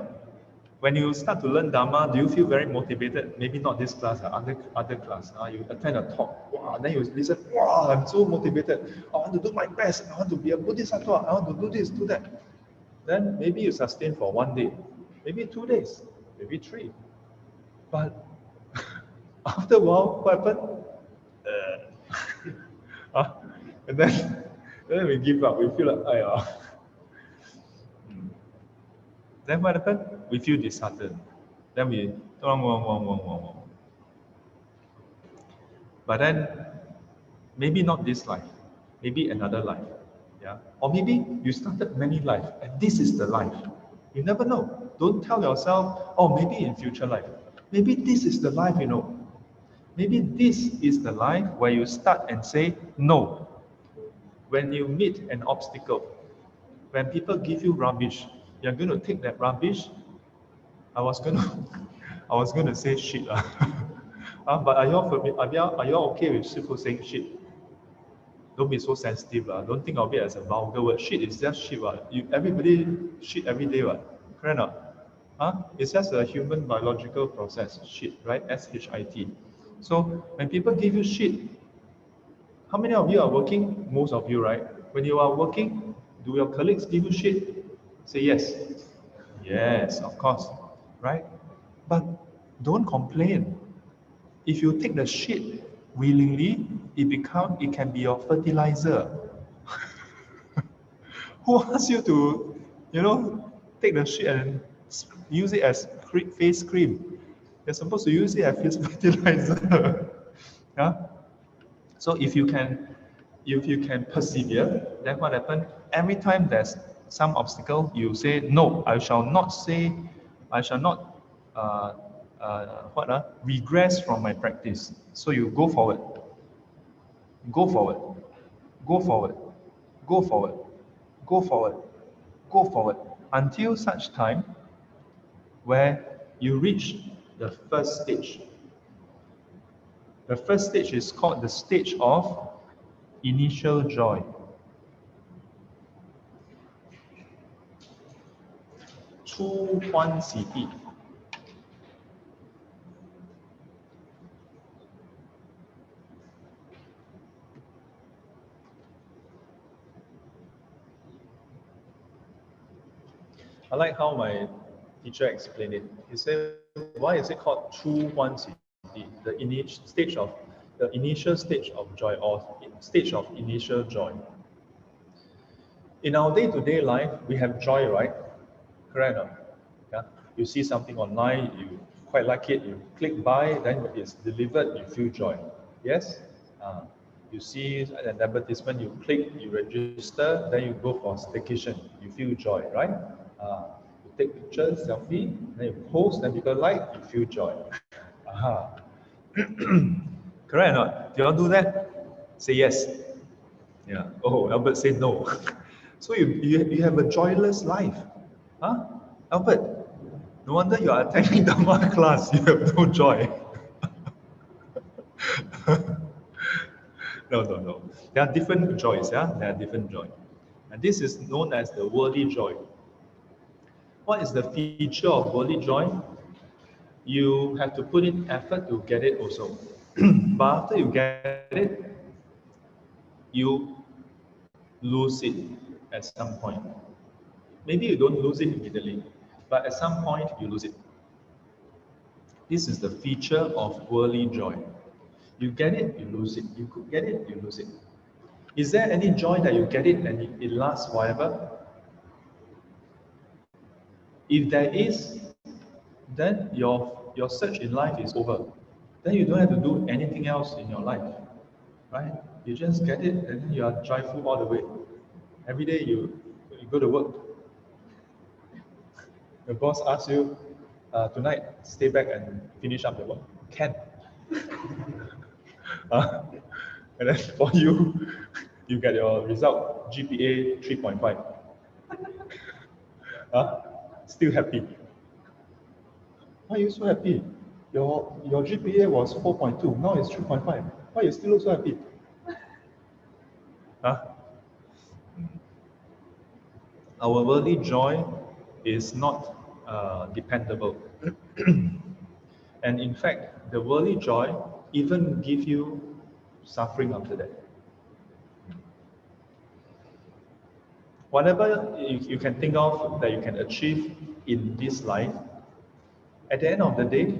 When you start to learn Dharma, do you feel very motivated? Maybe not this class, other class. You attend a talk, wow, then you listen, wow, I'm so motivated. I want to do my best. I want to be a Bodhisattva. I want to do this, do that. Then maybe you sustain for 1 day, maybe 2 days, maybe 3. But after a while, what happened? And then we give up. We feel like, Then what happened? We feel disheartened. Then we But then maybe not this life, maybe another life. Yeah. Or maybe you started many lives and this is the life. You never know. Don't tell yourself, oh, maybe in future life. Maybe this is the life, Maybe this is the life where you start and say no. When you meet an obstacle, when people give you rubbish, you're going to take that rubbish. I was going to say shit. But are you all okay with Shifu saying shit? Don't be so sensitive. Don't think of it as a vulgar word. Shit is just shit. Everybody shit every day. Correct or not? It's just a human biological process. Shit, right? S-H-I-T. So when people give you shit, how many of you are working? Most of you, right? When you are working, do your colleagues give you shit? Say yes. Yes, of course. Right? But don't complain. If you take the shit willingly, it can be your fertilizer. Who asks you to, take the shit and use it as face cream? You're supposed to use it as fertilizer. Yeah? So if you can persevere, then what happens? Every time there's some obstacle, you say, no, I shall not regress from my practice. So you go forward, go forward, go forward, go forward, go forward, go forward, until such time where you reach the first stage. The first stage is called the stage of initial joy. Chu Huan Si Di. I like how my teacher explained it. He said, why is it called Chu Huan Si Di? The initial stage of joy, or stage of initial joy. In our day-to-day life, we have joy, right? Correct? Yeah? You see something online, you quite like it, you click buy, then it's delivered, you feel joy. Yes? You see an advertisement, you click, you register, then you go for staycation, you feel joy, right? You take pictures, selfie, then you post, then people like, you feel joy. Correct or not? Do you all do that? Say yes. Yeah. Oh, Albert said no. So you have a joyless life. Albert, no wonder you are attending Dharma class, you have no joy. No. There are different joys, yeah? There are different joy. And this is known as the worldly joy. What is the feature of worldly joy? You have to put in effort to get it also. But after you get it, you lose it at some point. Maybe you don't lose it immediately, but at some point you lose it. This is the feature of worldly joy. You get it, you lose it. You could get it, you lose it. Is there any joy that you get it and it lasts forever? If there is, then your search in life is over. Then you don't have to do anything else in your life, right? You just get it and then you are joyful all the way. Every day you go to work. The boss asks you, tonight, stay back and finish up the work. Can. And then for you, you get your result, GPA 3.5. Still happy. Why are you so happy? Your GPA was 4.2, now it's 3.5. Why you still look so happy? Our worldly joy is not dependable. And in fact, the worldly joy even give you suffering after that. Whatever you can think of that you can achieve in this life, at the end of the day,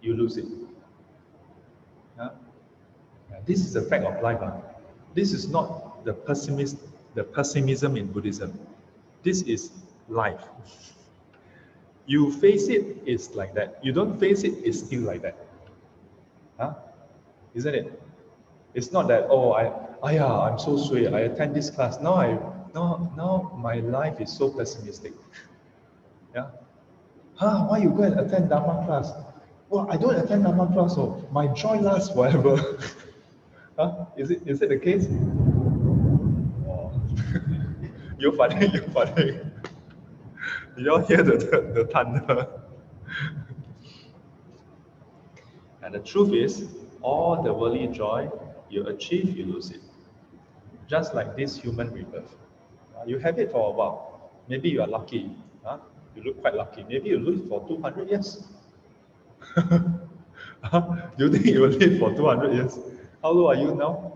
you lose it. This is the fact of life. This is not the pessimism in Buddhism. This is life. You face it, it's like that. You don't face it, it's still like that. Isn't it? It's not that, I'm so sway. I attend this class. Now my life is so pessimistic. Yeah. Why you go and attend Dharma class? Well, I don't attend Dharma class, so my joy lasts forever. Is it the case? Oh. You're funny. You all hear the thunder. And the truth is, all the worldly joy you achieve, you lose it. Just like this human rebirth. You have it for a while. Maybe you are lucky. You look quite lucky. Maybe you live for 200 years. Do you think you will live for 200 years? How old are you now?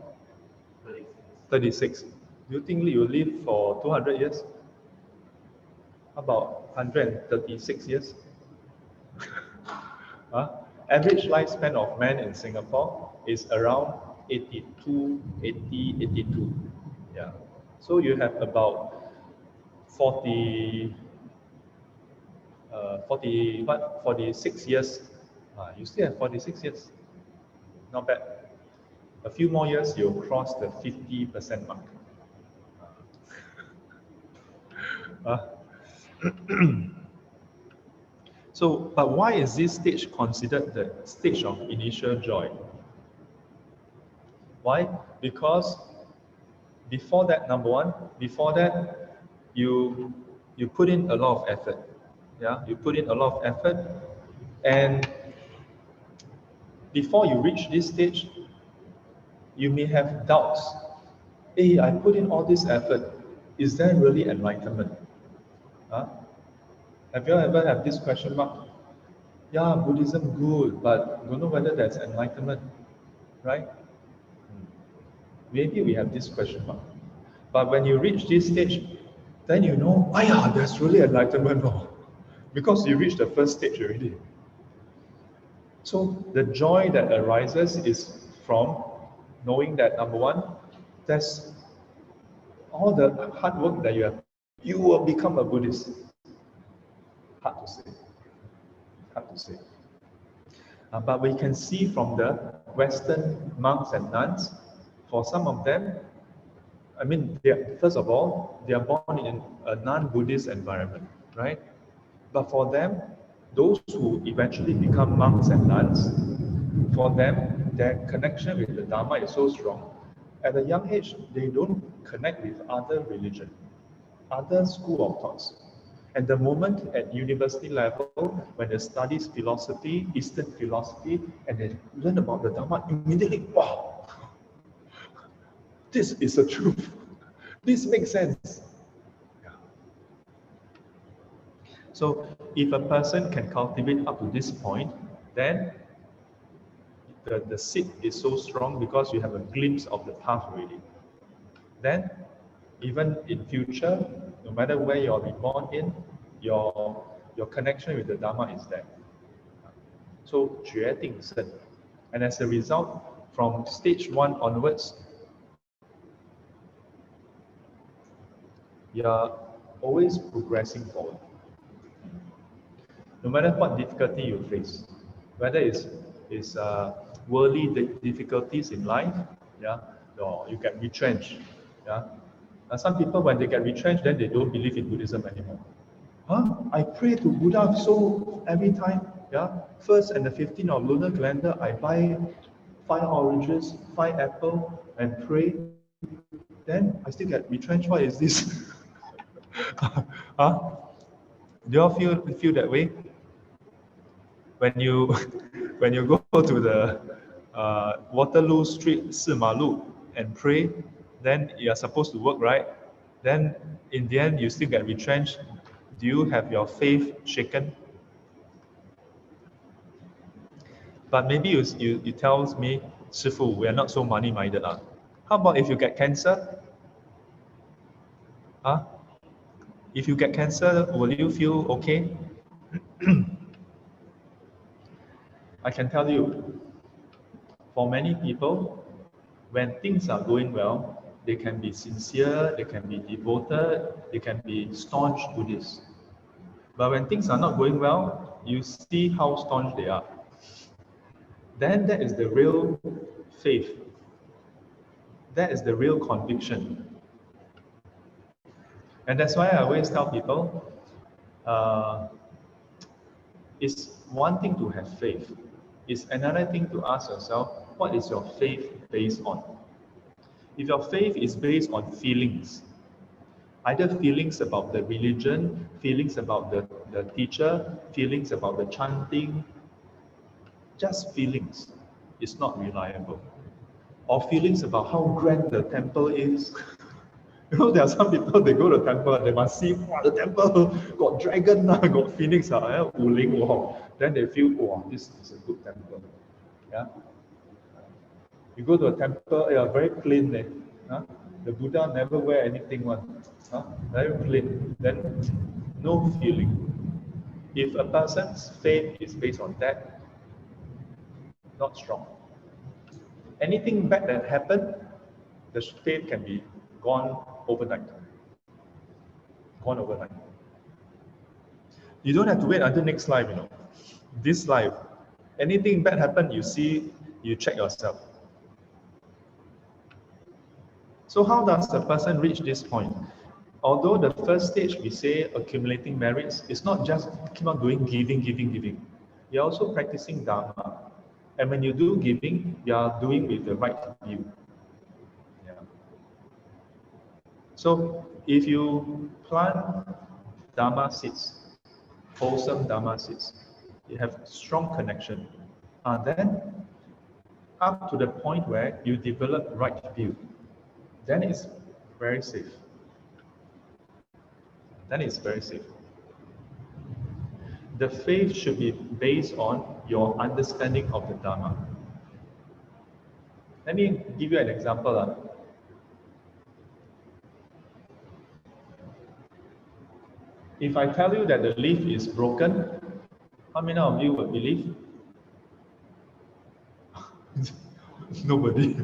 36. Do you think you will live for 200 years? How about 136 years? Average lifespan of man in Singapore is around 82. Yeah. So you have about 46 years. You still have 46 years. Not bad. A few more years, you'll cross the 50% mark. But why is this stage considered the stage of initial joy? Why? Because before that, number one, you put in a lot of effort. Yeah, you put in a lot of effort, and before you reach this stage, you may have doubts. Hey, I put in all this effort. Is there really enlightenment? Have you ever had this question mark? Yeah, Buddhism good, but don't know whether there's enlightenment, right? Maybe we have this question mark. But when you reach this stage, then you know, there's really enlightenment, because you reached the first stage already. So the joy that arises is from knowing that, number one, there's all the hard work that you will become a Buddhist. Hard to say. But we can see from the Western monks and nuns, for some of them, first of all, they are born in a non-Buddhist environment, right? But for them, those who eventually become monks and nuns, for them, their connection with the Dharma is so strong. At a young age, they don't connect with other religion, other school of thoughts. And the moment at university level, when they study philosophy, Eastern philosophy, and they learn about the Dharma, immediately, wow, this is the truth. This makes sense. Yeah. So if a person can cultivate up to this point, then the seed is so strong because you have a glimpse of the path already. Then, even in future, no matter where you're reborn in, your connection with the Dharma is there. So, 决定胜. And as a result, from stage 1 onwards, you're always progressing forward. No matter what difficulty you face, whether it's worldly difficulties in life, yeah, or you get retrenched, yeah. Some people, when they get retrenched, then they don't believe in Buddhism anymore. Huh? I pray to Buddha so every time, yeah. 1st and the 15th of lunar calendar, I buy 5 oranges, 5 apples, and pray. Then I still get retrenched. What is this? Huh? Do you all feel that way? When you when you go to the Waterloo Street 4马路 and pray, then you are supposed to work, right? Then in the end you still get retrenched. Do you have your faith shaken? But maybe you tells me, 师父, we are not so money-minded. How about if you get cancer? Huh? If you get cancer, will you feel okay? I can tell you, for many people, when things are going well, they can be sincere, they can be devoted, they can be staunch Buddhists. But when things are not going well, you see how staunch they are. Then that is the real faith. That is the real conviction. And that's why I always tell people, it's one thing to have faith. It's another thing to ask yourself, what is your faith based on? If your faith is based on feelings, either feelings about the religion, feelings about the teacher, feelings about the chanting, just feelings, it's not reliable. Or feelings about how grand the temple is. You know, there are some people, they go to the temple, they must see, wow, the temple got dragon, got phoenix, wow. Then they feel, wow, this is a good temple. Yeah. You go to a temple, very plain. Huh? The Buddha never wear anything one. Huh? Very plain. Then no feeling. If a person's faith is based on that, not strong. Anything bad that happened, the faith can be gone overnight. Gone overnight. You don't have to wait until next life, This life, anything bad happen, you see, you check yourself. So how does a person reach this point? Although the first stage we say accumulating merits, it's not just keep on doing giving. You're also practicing Dharma. And when you do giving, you are doing with the right view. Yeah. So if you plant Dharma seeds, wholesome Dharma seeds, you have strong connection. Then up to the point where you develop right view, then it's very safe. Then it's very safe. The faith should be based on your understanding of the Dharma. Let me give you an example. If I tell you that the leaf is broken, how many of you would believe? Nobody.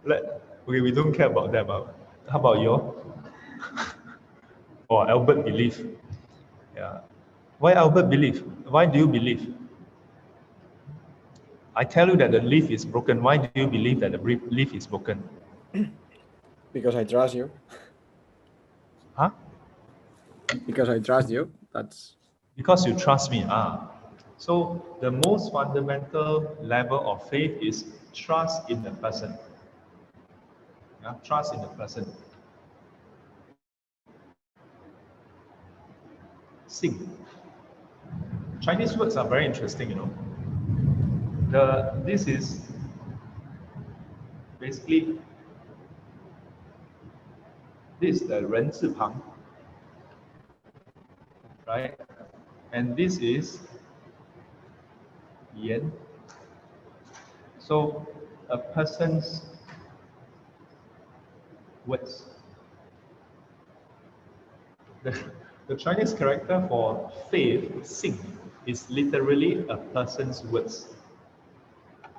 Okay, we don't care about them. How about you? Or Albert believe? Yeah. Why Albert believe? Why do you believe? I tell you that the leaf is broken. Why do you believe that the leaf is broken? Because I trust you. Huh? Because I trust you. That's because you trust me. So the most fundamental level of faith is trust in the person. Yeah? Trust in the person. Sing. Chinese words are very interesting, This is basically this is the 人字旁, right? And this is 言. So a person's words. The Chinese character for faith, 信, is literally a person's words.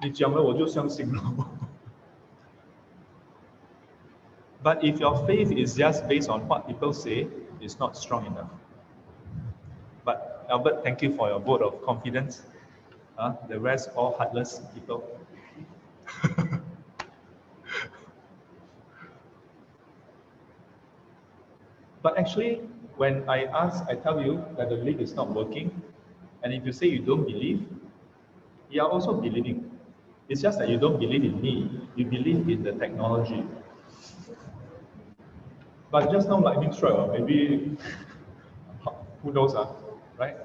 你讲了我就相信了。But if your faith is just based on what people say, it's not strong enough. But Albert, thank you for your vote of confidence. The rest all heartless people. But actually, when I tell you that the belief is not working, and if you say you don't believe, you are also believing. It's just that you don't believe in me, you believe in the technology. But just now lightning strike, maybe, who knows, right?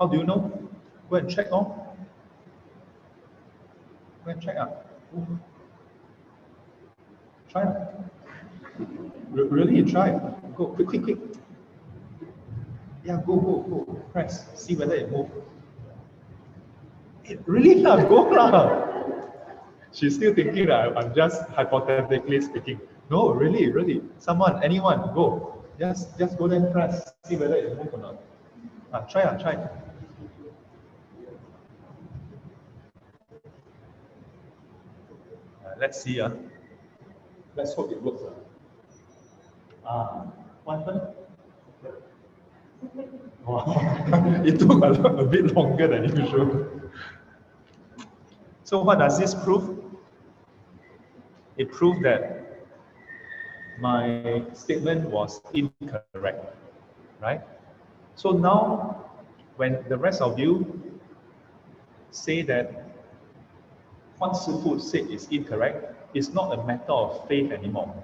How do you know? Go and check, Go and check, Try. Really, try. Go, quick. Yeah, go. Press. See whether it moves. Really, go lah. She's still thinking that I'm just hypothetically speaking. No, really. Someone, anyone, go. Just go there and press. See whether it moves or not. Try. Let's see. Let's hope it works. What happened? It took a bit longer than usual. So what does this prove? It proved that my statement was incorrect, right? So now, when the rest of you say that what Sifu said is incorrect, it's not a matter of faith anymore.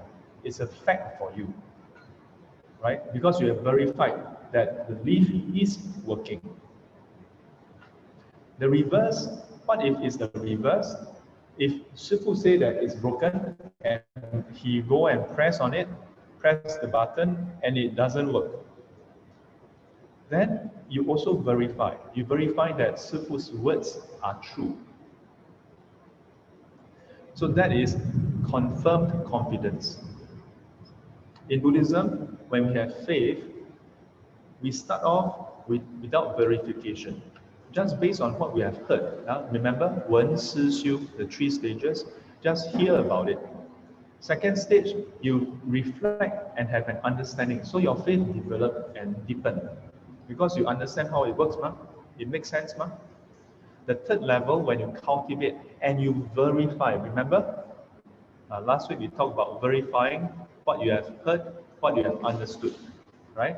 It's a fact for you, right? Because you have verified that the leaf is working. The reverse, what if it's the reverse? If Shifu say that it's broken and he go and press on it, press the button and it doesn't work, then you also verify. You verify that Shifu's words are true. So that is confirmed confidence. In Buddhism, when we have faith, we start off without verification, just based on what we have heard. Remember, Wen, Si, Xiu, the 3 stages, just hear about it. Second stage, you reflect and have an understanding. So your faith develop and deepen because you understand how it works, it makes sense. The third level, when you cultivate and you verify, remember, last week we talked about verifying what you have heard, what you have understood, right?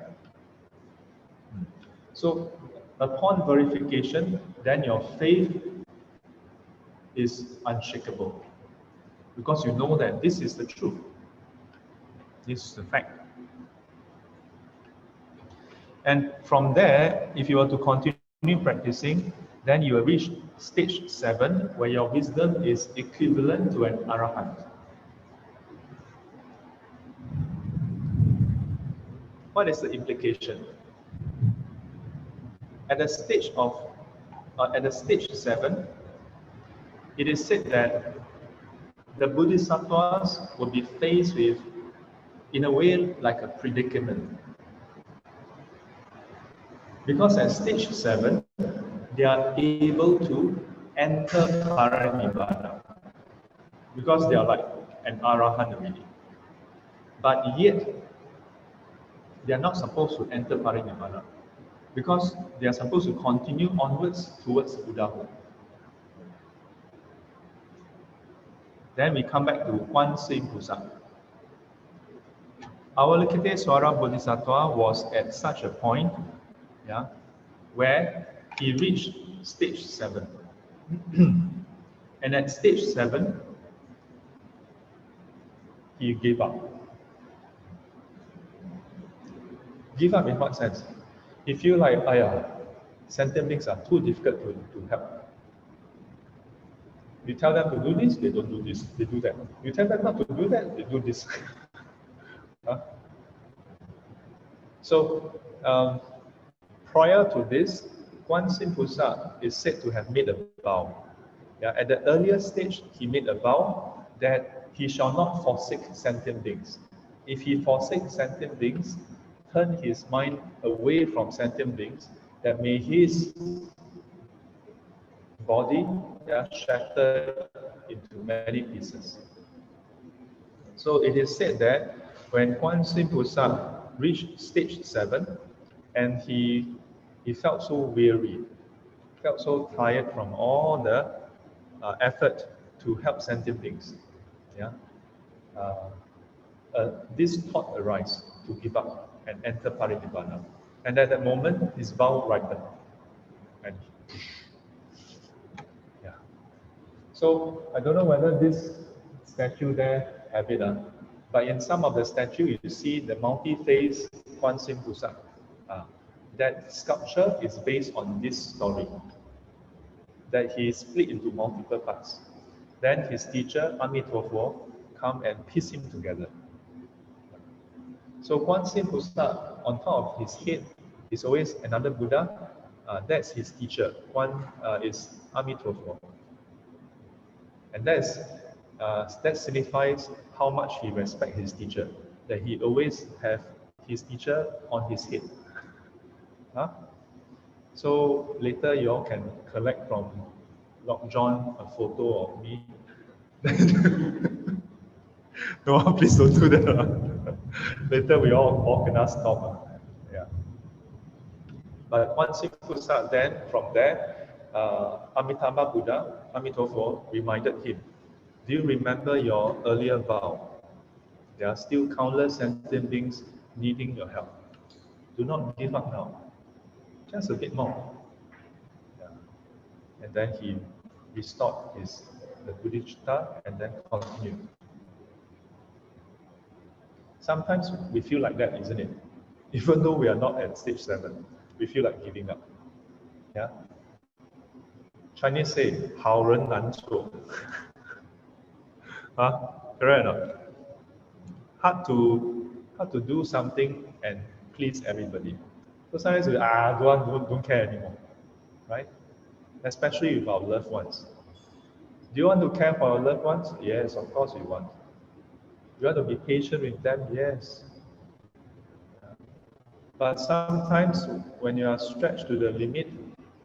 So upon verification, then your faith is unshakable because you know that this is the truth. This is the fact. And from there, if you were to continue practicing, then you will reach stage 7, where your wisdom is equivalent to an arahant. What is the implication? At the stage 7, it is said that the bodhisattvas will be faced with, in a way, like a predicament. Because at stage 7, they are able to enter paranibbana. Because they are like an arahant already. But yet, they are not supposed to enter paranibbana. Because they are supposed to continue onwards towards Buddhahood. Then we come back to Kwan Yin Pusa. Avalokitesvara Bodhisattva was at such a point, where he reached stage 7. And at stage 7, he gave up. Give up in what sense? He feel like, sentient beings are too difficult to help. You tell them to do this, they don't do this, they do that. You tell them not to do that, they do this. So, prior to this, Kwan Yin Pusa is said to have made a vow Yeah, at the earlier stage, he made a vow that he shall not forsake sentient beings. If he forsakes sentient beings, turn his mind away from sentient beings, that may his body shatter into many pieces. So it is said that when Quan Yin Pusa reached stage 7, and he felt so weary, felt so tired from all the effort to help sentient beings. Yeah, this thought arose to give up and enter Parinibbana. And at that moment, his vow ripened. And yeah. So I don't know whether this statue there have it, but in some of the statue you see the multi-faced Quan Yin Pusa. That sculpture is based on this story, that he is split into multiple parts. Then his teacher, Amitofo, come and piece him together. So Quan Yin Pusa, on top of his head is always another Buddha. That's his teacher. Quan is Amitofo. And that signifies how much he respects his teacher, that he always have his teacher on his head. Huh? So later you all can collect from Lord John a photo of me. No, please don't do that. Later we all cannot stop. Yeah. But once he puts out, then from there, Amitabha Buddha, Amitofo, reminded him, do you remember your earlier vow? There are still countless sentient beings needing your help. Do not give up now. Just a bit more. Yeah. And then he restored the bodhicitta and then continued. Sometimes we feel like that, isn't it? Even though we are not at stage 7, we feel like giving up. Yeah. Chinese say, 好人难做. Huh? Correct or not? Hard to do something and please everybody. So sometimes we don't care anymore, right? Especially with our loved ones. Do you want to care for our loved ones? Yes, of course we want. You want to be patient with them? Yes. But sometimes when you are stretched to the limit,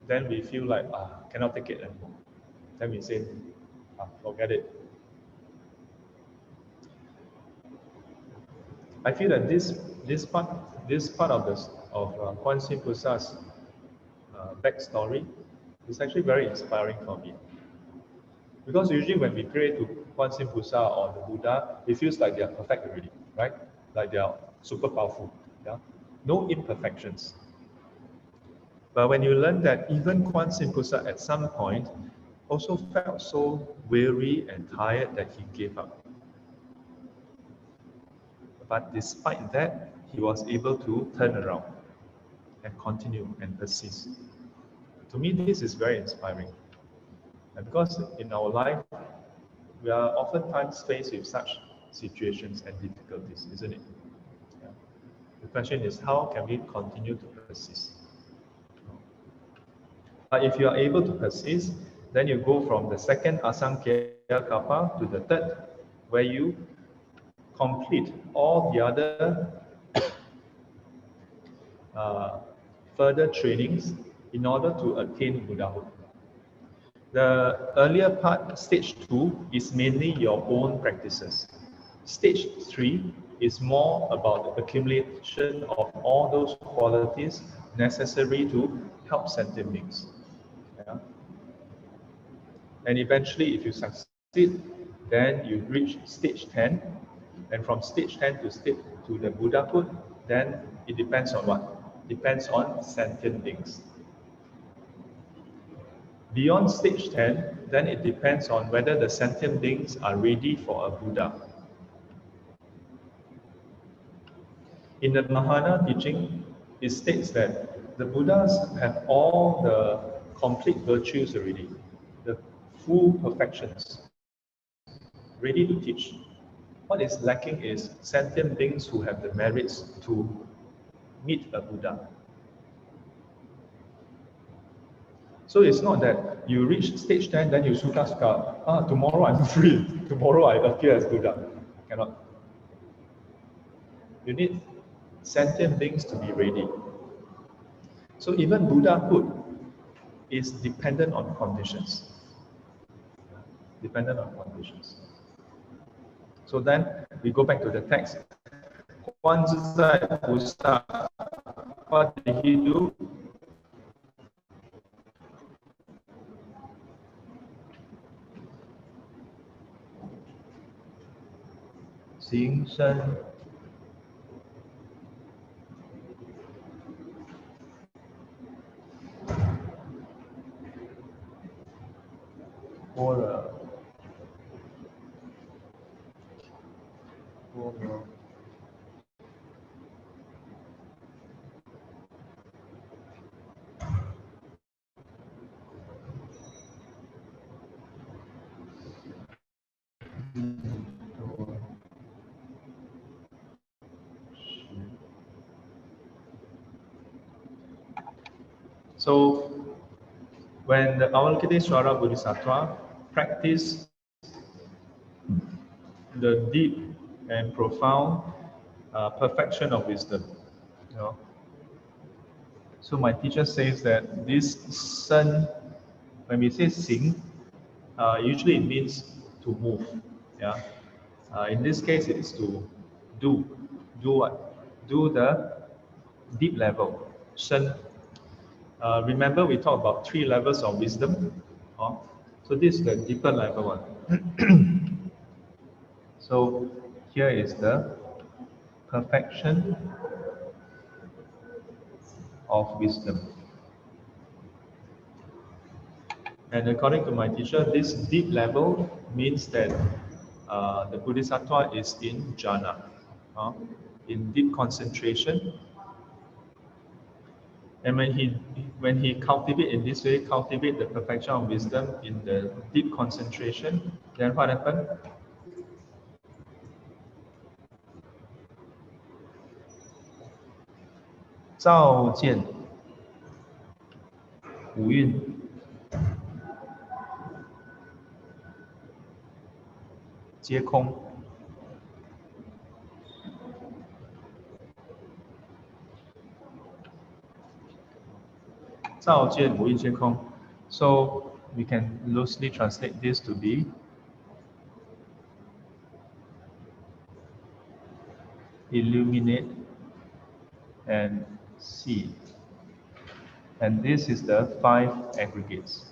then we feel like, cannot take it anymore. Then we say, forget it. I feel that this part of Quan Yin Pusa's backstory is actually very inspiring for me. Because usually when we pray to Quan Yin Pusa or the Buddha, it feels like they are perfect already, right? Like they are super powerful. Yeah? No imperfections. But when you learn that even Quan Yin Pusa at some point also felt so weary and tired that he gave up. But despite that, he was able to turn around and continue and persist. To me, this is very inspiring. And because in our life, we are oftentimes faced with such situations and difficulties, isn't it? Yeah. The question is, how can we continue to persist? But if you are able to persist, then you go from the second Asankhya Kappa to the third, where you complete all the other further trainings in order to attain Buddhahood. The earlier part, stage 2, is mainly your own practices. Stage 3 is more about the accumulation of all those qualities necessary to help sentient beings. Yeah? And eventually, if you succeed, then you reach stage 10, and from stage 10 to the Buddhahood, then it depends on what? Depends on sentient beings. Beyond stage 10, then it depends on whether the sentient beings are ready for a Buddha. In the Mahayana teaching, it states that the Buddhas have all the complete virtues already, the full perfections, ready to teach. What is lacking is sentient beings who have the merits to meet a Buddha. So it's not that you reach stage 10, then you suka, tomorrow I'm free, tomorrow I appear as Buddha. Cannot. You need sentient beings to be ready. So even Buddhahood is dependent on conditions. Dependent on conditions. So then we go back to the text. 观自在菩萨, what did he do? Xing Shen or So, when the Avalokiteshvara Bodhisattva practiced the deep and profound perfection of wisdom, you know. So my teacher says that this Shen, when we say Xing, usually it means to move. Yeah. In this case, it is to do. Do what? Do the deep level. Shen. Remember, we talked about 3 levels of wisdom. So this is the deeper level one. So here is the perfection of wisdom. And according to my teacher, this deep level means that the Bodhisattva is in jhana, in deep concentration. And when he cultivate in this way, cultivate the perfection of wisdom in the deep concentration, then what happened? Zhao Jian, Wu Yun, 皆空。照见无一皆空. So we can loosely translate this to be illuminate and see. And this is the 5 aggregates.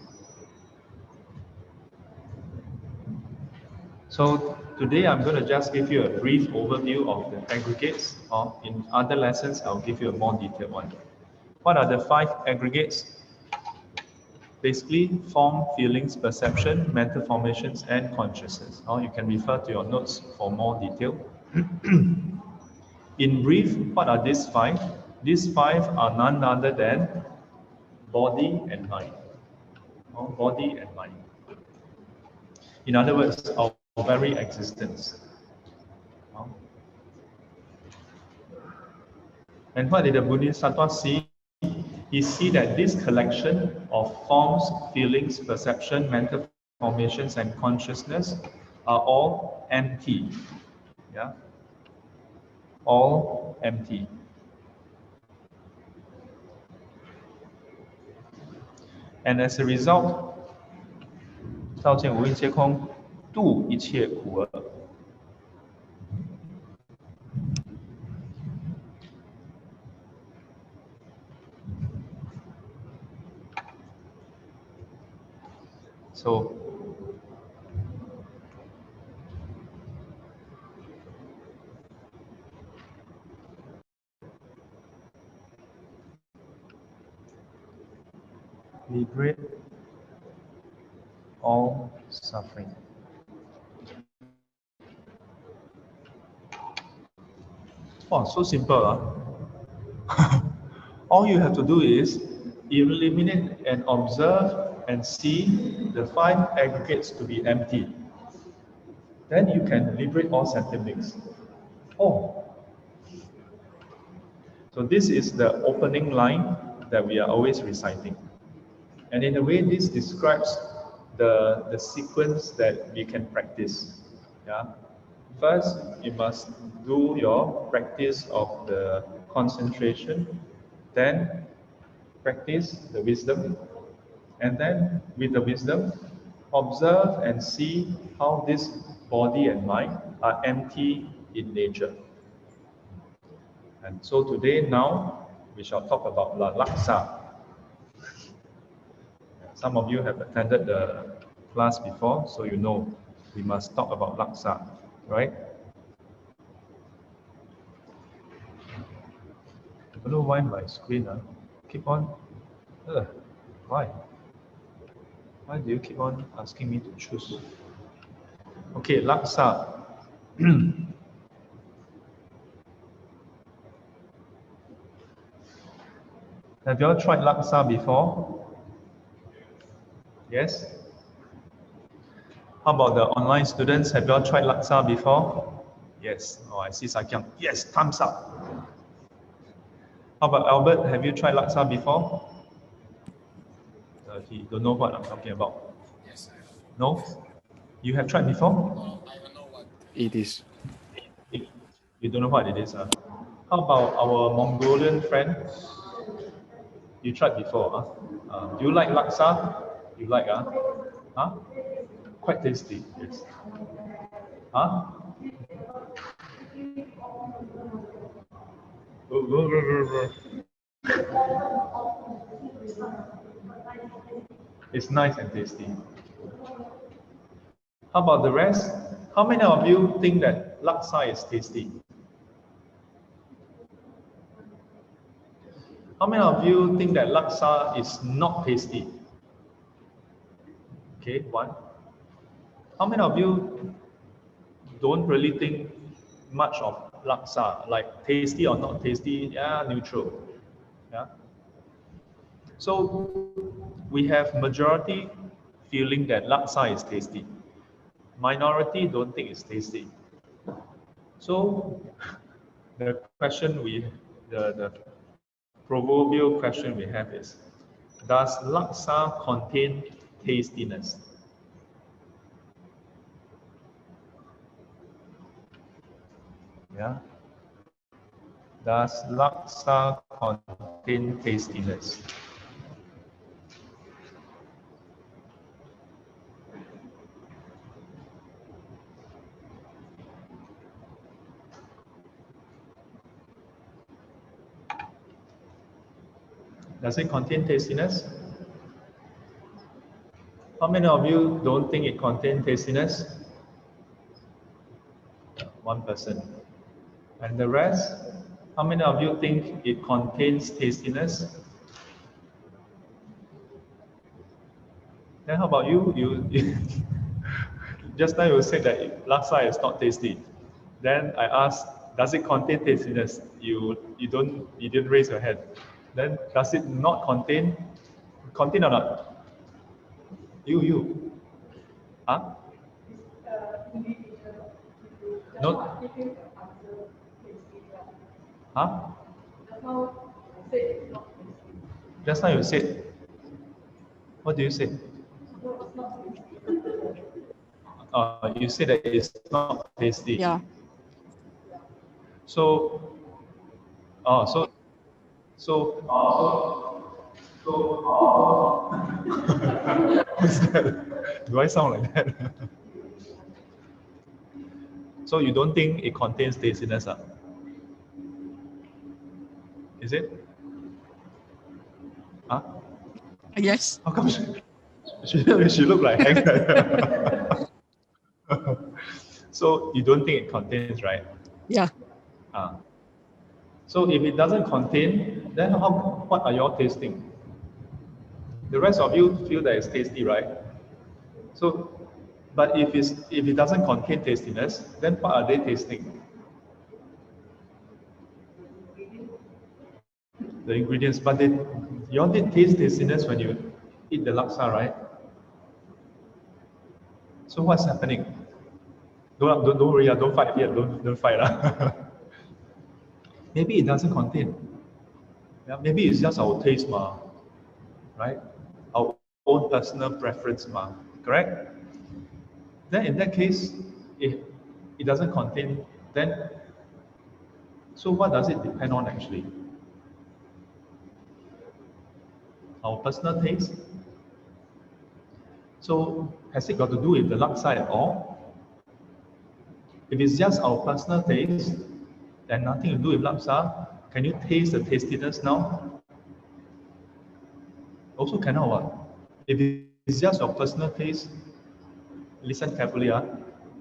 So today I'm going to just give you a brief overview of the aggregates. In other lessons, I'll give you a more detailed one. What are the 5 aggregates? Basically, form, feelings, perception, mental formations, and consciousness. You can refer to your notes for more detail. In brief, what are these 5? These 5 are none other than body and mind. Body and mind. In other words, our very existence. And what did the Bodhisattva see? He see that this collection of forms, feelings, perception, mental formations, and consciousness are all empty. Yeah, all empty. And as a result, 照见无一切空，度一切苦厄。So, liberate all suffering. Oh, so simple. All you have to do is eliminate and observe and see the 5 aggregates to be empty. Then you can liberate all sentient beings. Oh. So this is the opening line that we are always reciting. And in a way, this describes the sequence that we can practice. Yeah. First, you must do your practice of the concentration, then practice the wisdom, and then with the wisdom, observe and see how this body and mind are empty in nature. And so today, now, we shall talk about la laksa. Some of you have attended the class before, so you know we must talk about laksa, right? I don't know why my screen keep on. Why? Why do you keep on asking me to choose? Okay, laksa. Have you all tried laksa before? Yes? How about the online students? Have you all tried laksa before? Yes. Oh, I see Sakyang. Yes, thumbs up. How about Albert? Have you tried laksa before? He don't know what I'm talking about. Yes, I have. No? You have tried before? No, I don't know what it is. You don't know what it is, huh? How about our Mongolian friend? You tried before, huh? Do you like laksa? You like, huh? Quite tasty, yes. Huh? It's nice and tasty. How about the rest? How many of you think that laksa is tasty? How many of you think that laksa is not tasty? Okay, one. How many of you don't really think much of laksa, like tasty or not tasty? Yeah, neutral. Yeah. So we have majority feeling that laksa is tasty. Minority don't think it's tasty. So the question the proverbial question we have is, does laksa contain tastiness? Yeah. Does laksa contain tastiness? Does it contain tastiness? How many of you don't think it contains tastiness? One person. And the rest? How many of you think it contains tastiness? Then how about you? You just now you said that laksa is not tasty. Then I asked, does it contain tastiness? You didn't raise your hand. Then does it not contain or not? You. Huh? No. Huh? Just now you said. What do you say? You said that it's not tasty. Yeah. So. What's that? Do I sound like that? So you don't think it contains tastiness, huh? Is it? Huh? Yes. How come she look like Hank? So you don't think it contains, right? Yeah. So if it doesn't contain, then what are you all tasting? The rest of you feel that it's tasty, right? So, but if it doesn't contain tastiness, then what are they tasting? The ingredients, but you all did taste tastiness when you eat the laksa, right? So what's happening? Don't worry, don't fight here, don't fight. Maybe it doesn't contain. Yeah, maybe it's just our taste, right? Our own personal preference, correct? Then in that case, if it doesn't contain, then, so what does it depend on actually? Our personal taste? So has it got to do with the laksa at all? If it's just our personal taste, and nothing to do with laksa, can you taste the tastiness now? Also cannot what? If it's just your personal taste, listen carefully.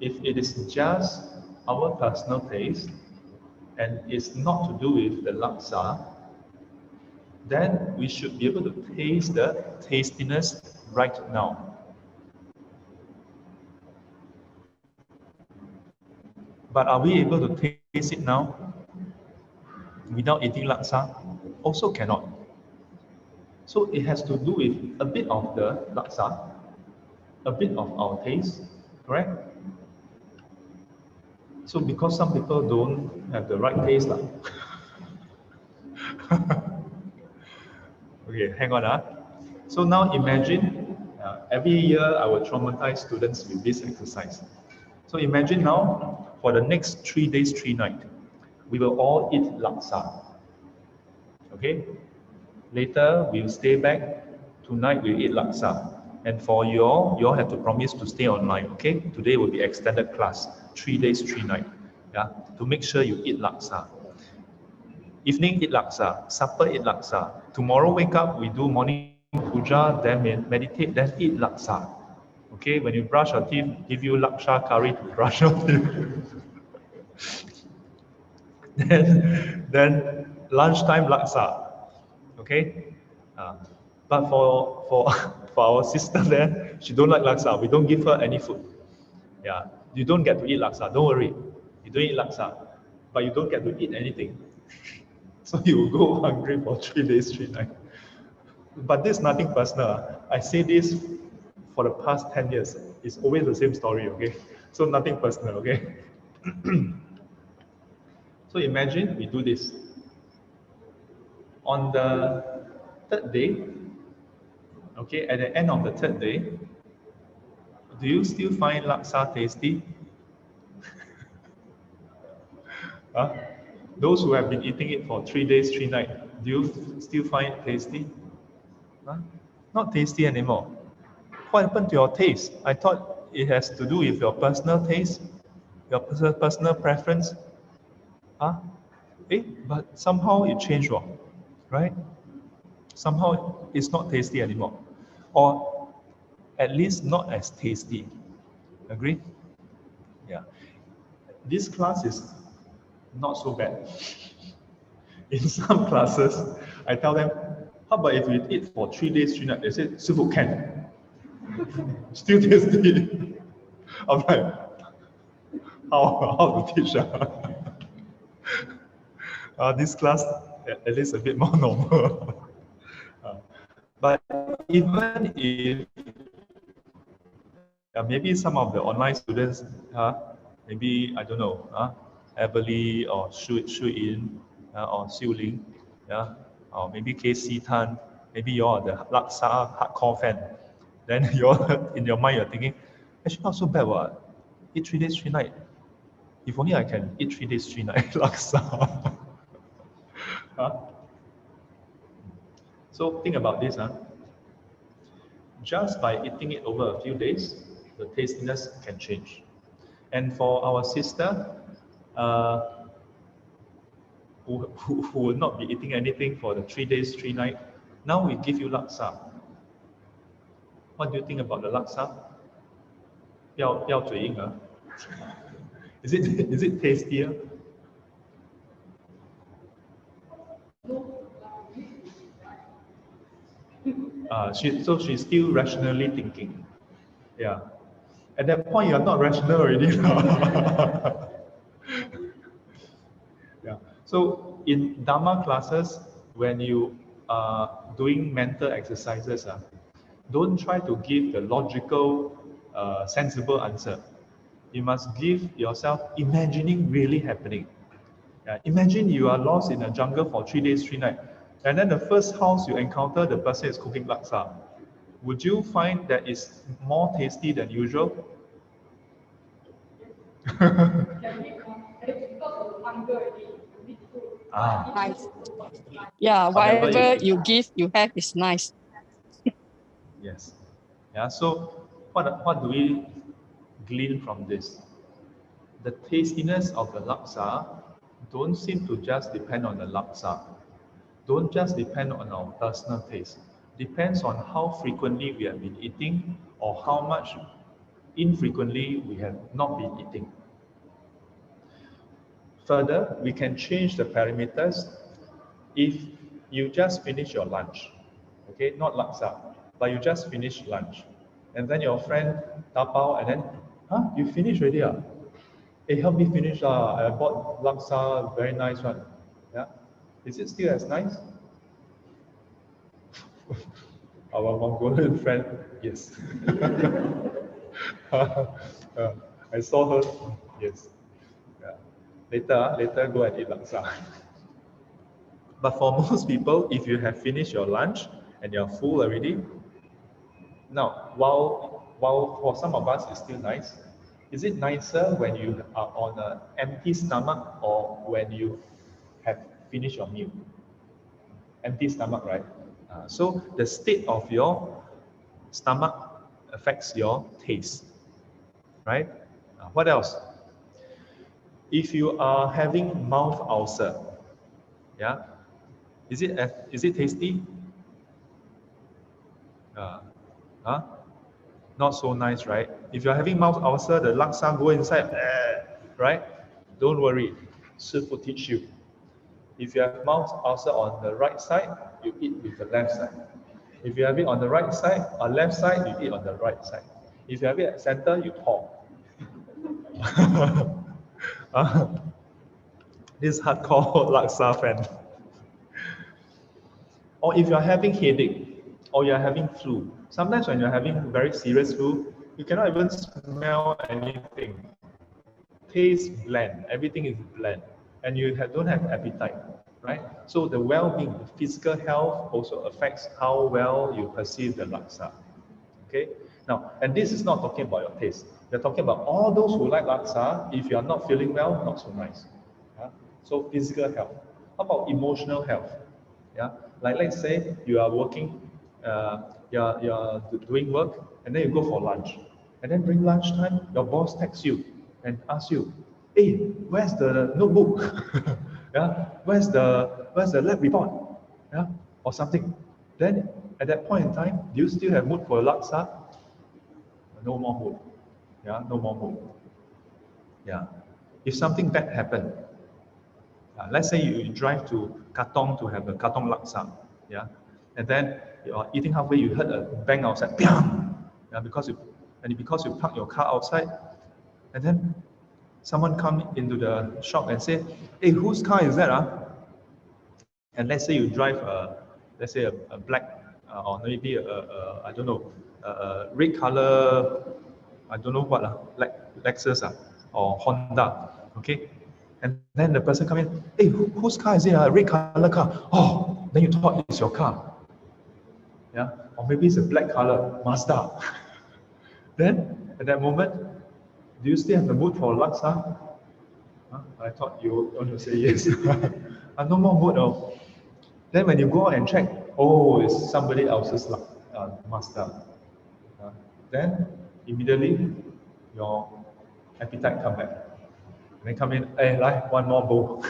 If it is just our personal taste and it's not to do with the laksa, then we should be able to taste the tastiness right now. But are we able to taste it now without eating laksa? Also cannot. So it has to do with a bit of the laksa, a bit of our taste, correct? So because some people don't have the right taste, okay, hang on. So now imagine, every year I will traumatize students with this exercise. So imagine now, for the next 3 days, 3 nights, we will all eat laksa. Okay? Later, we'll stay back. Tonight, we'll eat laksa. And for you all have to promise to stay online, okay? Today will be extended class, 3 days, 3 nights. Yeah? To make sure you eat laksa. Evening, eat laksa. Supper, eat laksa. Tomorrow, wake up, we do morning puja, then meditate, then eat laksa. Okay, when you brush your teeth, give you laksa curry to brush your teeth. then lunchtime laksa. Okay, but for our sister there, she don't like laksa. We don't give her any food. Yeah, you don't get to eat laksa. Don't worry, you don't eat laksa, but you don't get to eat anything. So you will go hungry for 3 days, 3 nights. But this is nothing personal. I say this for the past 10 years. It's always the same story, okay? So nothing personal, okay? So imagine we do this. On the 3rd day, okay, at the end of the 3rd day, do you still find laksa tasty? Those who have been eating it for 3 days, 3 nights, do you still find it tasty? Not tasty anymore. What happened to your taste? I thought it has to do with your personal taste, your personal preference. But somehow it changed, right? Somehow it's not tasty anymore. Or at least not as tasty. Agree? Yeah. This class is not so bad. In some classes, I tell them, how about if we eat for 3 days, 3 nights? They say, Sifu can. Still tasty. I'm like, how to teach? This class at least a bit more normal. But even if maybe some of the online students, maybe I don't know, Everly or Shu In or Xiu Ling, or maybe KC Tan, maybe you're the laksa hardcore fan. Then you're in your mind you're thinking, actually not so bad, what? Eat 3 days, 3 nights. If only I can eat 3 days, 3 nights laksa. So think about this. Just by eating it over a few days, the tastiness can change. And for our sister, who will not be eating anything for the 3 days, 3 nights, now we give you laksa. What do you think about the laksa? 不要嘴硬 Is it tastier? So she's still rationally thinking. Yeah. At that point, you're not rational already. Yeah. So in Dharma classes, when you are doing mental exercises, don't try to give the logical, sensible answer. You must give yourself imagining really happening. Imagine you are lost in a jungle for 3 days, 3 nights. And then the first house you encounter, the person is cooking laksa. would you find that it's more tasty than usual? Ah, Nice. Yeah, Whatever whatever you- you give, you have is nice. yes. Yeah, so what do we glean from this? The tastiness of the laksa don't seem to just depend on the laksa. Don't just depend on our personal taste. Depends on how frequently we have been eating or how much infrequently we have not been eating. Further, we can change the parameters if you just finish your lunch, okay, not laksa, but you just finish lunch, and then your friend tapao and then, huh, you finish already? Hey, help me finish. I bought laksa, very nice one. Yeah, is it still as nice? Our Mongolian friend, yes. I saw her, yes. Yeah. Later go and eat laksa. But for most people, if you have finished your lunch and you're full already, now, while for some of us it's still nice, is it nicer when you are on an empty stomach or when you have finished your meal? Empty stomach, right? So the state of your stomach affects your taste, right? What else? If you are having mouth ulcer, yeah, is it tasty? Huh? Not so nice, right? If you're having mouth ulcer, the laksa go inside, right? Don't worry, Shifu teach you. If you have mouth ulcer on the right side, you eat with the left side. If you have it on the right side or left side, you eat on the right side. If you have it at center, you talk. This hardcore laksa fan. Or if you're having headache, or you're having flu. Sometimes when you're having very serious flu, you cannot even smell anything. Taste bland, everything is bland, and you don't have appetite, right? So the well-being, the physical health also affects how well you perceive the laksa. Okay? Now, and this is not talking about your taste. We're talking about all those who like laksa. If you are not feeling well, not so nice. Yeah? So physical health. How about emotional health? Yeah, like let's say you are working, you're doing work, and then you go for lunch, and then during lunchtime, your boss texts you and asks you, "Hey, where's the notebook? Yeah, where's the lab report? Yeah, or something." Then at that point in time, do you still have mood for laksa? No more mood. Yeah, no more mood. Yeah, if something bad happened. Let's say you drive to Katong to have a Katong laksa, yeah, and then you're eating halfway, you heard a bang outside, Piang! Yeah, because you park your car outside, and then someone come into the shop and say, "Hey, whose car is that?" And let's say you drive let's say a black or maybe I don't know, a red color, I don't know what Lexus or Honda, okay. And then the person come in, "Hey, whose car is it? A red color car." Oh, then you thought it's your car. Yeah, or maybe it's a black color Mazda. Then at that moment, do you still have the mood for laksa? I thought you were going to say yes. No more mood. Oh. Then when you go out and check, oh, it's somebody else's Mazda. Then immediately your appetite come back. Then come in, hey, like one more bowl.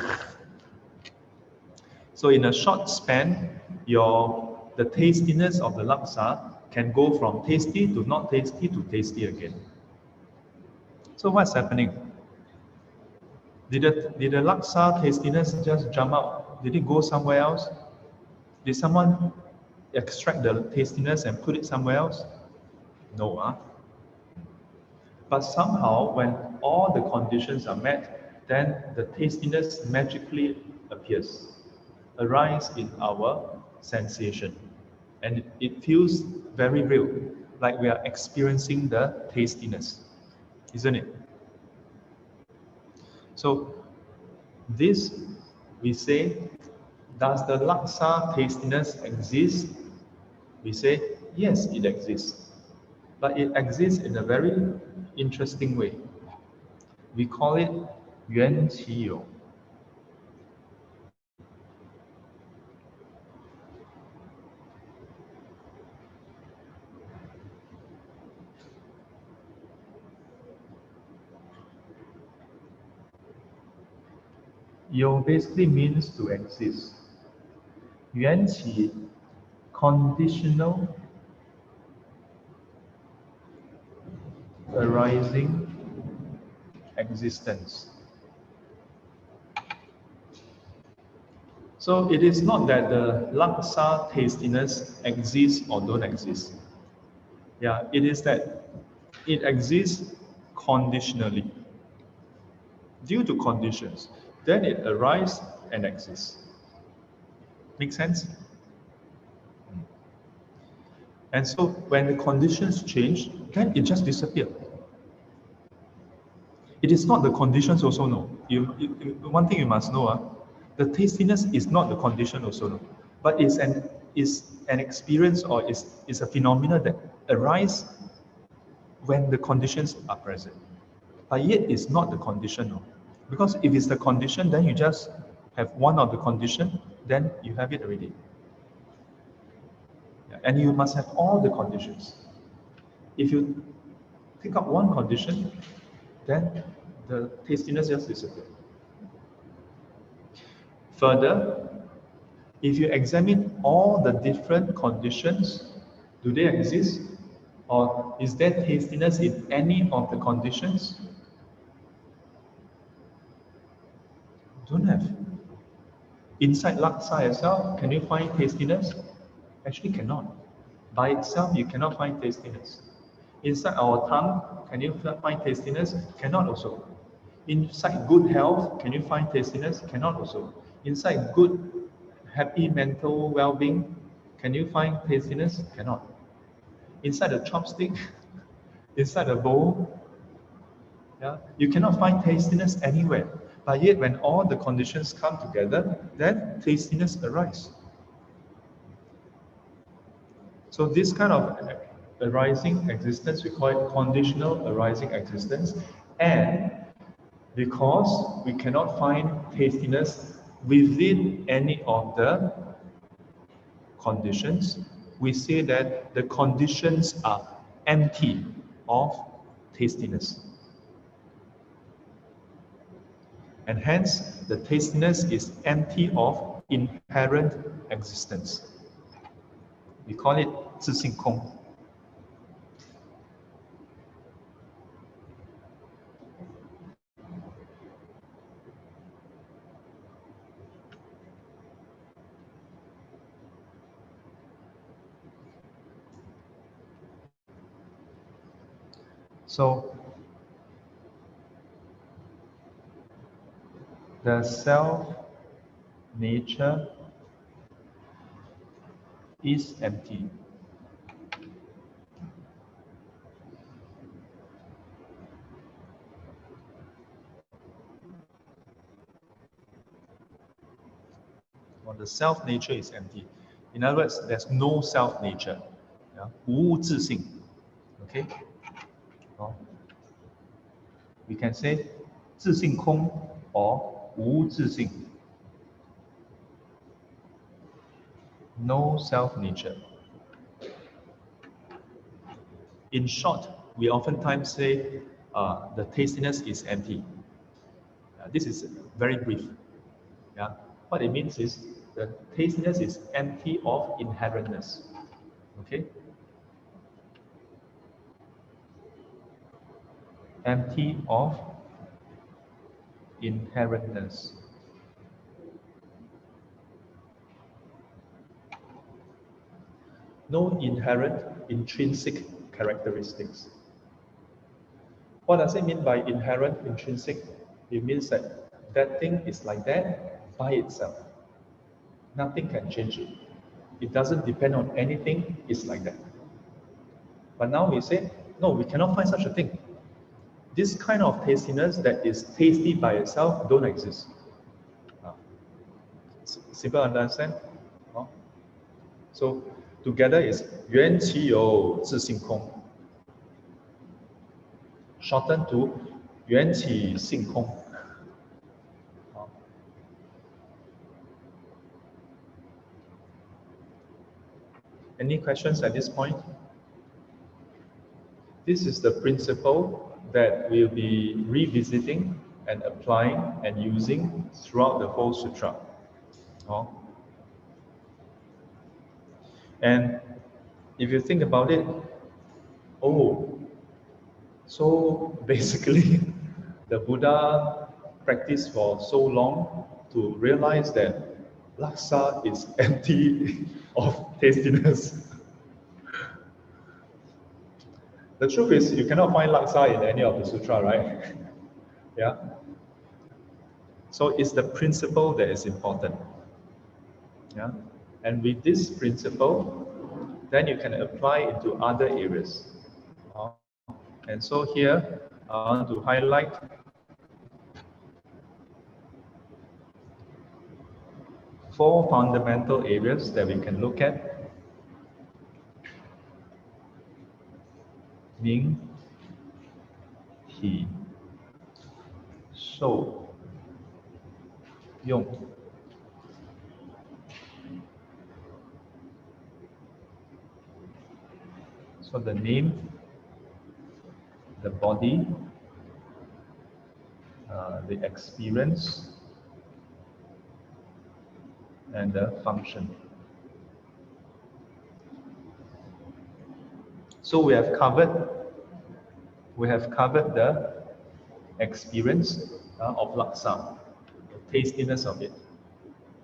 So in a short span, the tastiness of the laksa can go from tasty to not tasty to tasty again. So what's happening? Did the laksa tastiness just jump out? Did it go somewhere else? Did someone extract the tastiness and put it somewhere else? No. But somehow, when all the conditions are met, then the tastiness magically appears, arise in our sensation. And it feels very real, like we are experiencing the tastiness, isn't it? So, this, we say, does the laksa tastiness exist? We say, yes, it exists. But it exists in a very interesting way. We call it 缘起有. Yo basically means to exist. 缘起 conditional arising existence. So it is not that the laksa tastiness exists or don't exist. Yeah, it is that it exists conditionally. Due to conditions, then it arises and exists. Make sense? And so when the conditions change, then it just disappears. It is not the conditions also, no. One thing you must know, the tastiness is not the condition also, no. But it's an experience, or is a phenomena that arises when the conditions are present. But yet it's not the condition, no. Because if it's the condition, then you just have one of the condition, then you have it already. Yeah, and you must have all the conditions. If you pick up one condition, then the tastiness just disappears. Further, if you examine all the different conditions, do they exist? Or is there tastiness in any of the conditions? Don't have. Inside laksa itself, can you find tastiness? Actually cannot. By itself, you cannot find tastiness. Inside our tongue, can you find tastiness? Cannot also. Inside good health, can you find tastiness? Cannot also. Inside good, happy mental well-being, can you find tastiness? Cannot. Inside a chopstick, inside a bowl, yeah, you cannot find tastiness anywhere. But yet, when all the conditions come together, then tastiness arises. So this kind of arising existence, we call it conditional arising existence. And because we cannot find tastiness within any of the conditions, we say that the conditions are empty of tastiness. And hence, the tastiness is empty of inherent existence. We call it 自性空. So, the self nature is empty. Well, the self nature is empty. In other words, there's no self nature. Yeah? 无物自性. Okay? We can say 自性空 or 无物自性. No self nature. In short, we oftentimes say the tastiness is empty. This is very brief. Yeah? What it means is the tastiness is empty of inherentness. Okay? Empty of inherentness. No inherent, intrinsic characteristics. What does it mean by inherent, intrinsic? It means that that thing is like that by itself. Nothing can change it. It doesn't depend on anything, it's like that. But now we say, no, we cannot find such a thing. This kind of tastiness that is tasty by itself don't exist. Simple understand? So together is 缘起有自性空 shorten to 缘起性空 Any questions at this point? This is the principle that we'll be revisiting and applying and using throughout the whole sutra. And if you think about it, so basically the Buddha practiced for so long to realize that laksa is empty of tastiness. The truth is, you cannot find laksa in any of the sutra, right? Yeah. So it's the principle that is important. Yeah. And with this principle, then you can apply into other areas. And so here, I want to highlight four fundamental areas that we can look at. 名、体、受、用。So the name, the body, the experience, and the function. So we have covered the experience of laksa, the tastiness of it.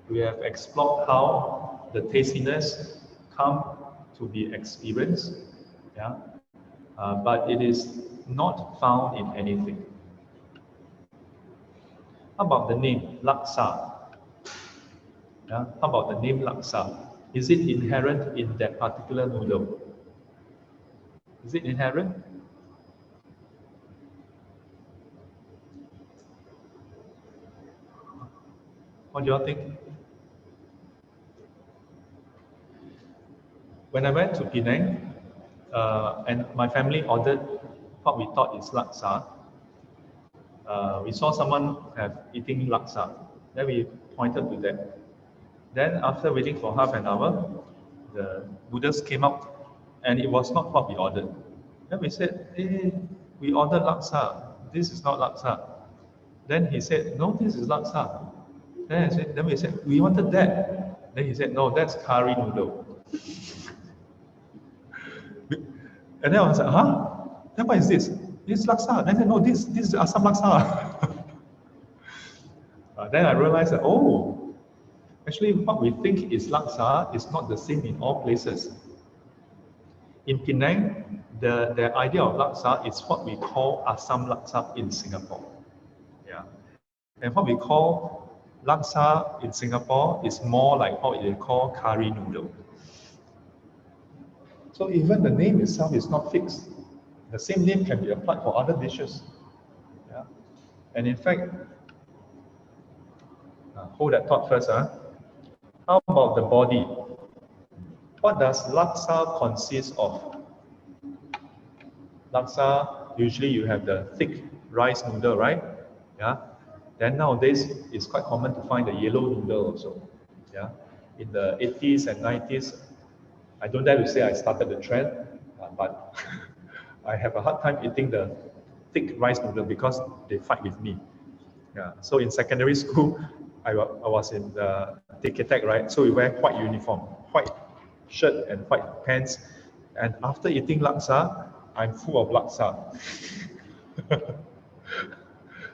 We have explored how the tastiness come to be experienced, but it is not found in anything. How about the name laksa? How about the name laksa? Is it inherent in that particular noodle? Is it inherent? What do you all think? When I went to Penang, and my family ordered what we thought is laksa, we saw someone eating laksa. Then we pointed to them. Then after waiting for half an hour, the noodles came out, and it was not what we ordered. Then we said, "Hey, we ordered laksa. This is not laksa." Then he said, "No, this is laksa." Then we said, "We wanted that." Then he said, "No, that's curry noodle." And then I was like, "Huh? Then what is this? This is laksa." Then I said, "No, this is Assam laksa." Then I realized that, actually what we think is laksa is not the same in all places. In Penang, the idea of laksa is what we call Assam laksa in Singapore. Yeah. And what we call laksa in Singapore is more like what we call curry noodle. So even the name itself is not fixed. The same name can be applied for other dishes. Yeah. And in fact, hold that thought first. How about the body? What does laksa consist of? Laksa, usually you have the thick rice noodle, right? Yeah. Then nowadays, it's quite common to find the yellow noodle also. Yeah. In the 80s and 90s, I don't dare to say I started the trend, but I have a hard time eating the thick rice noodle because they fight with me. Yeah. So in secondary school, I was in the Tech, right? So we wear white uniform, white shirt and white pants. And after eating laksa, I'm full of laksa.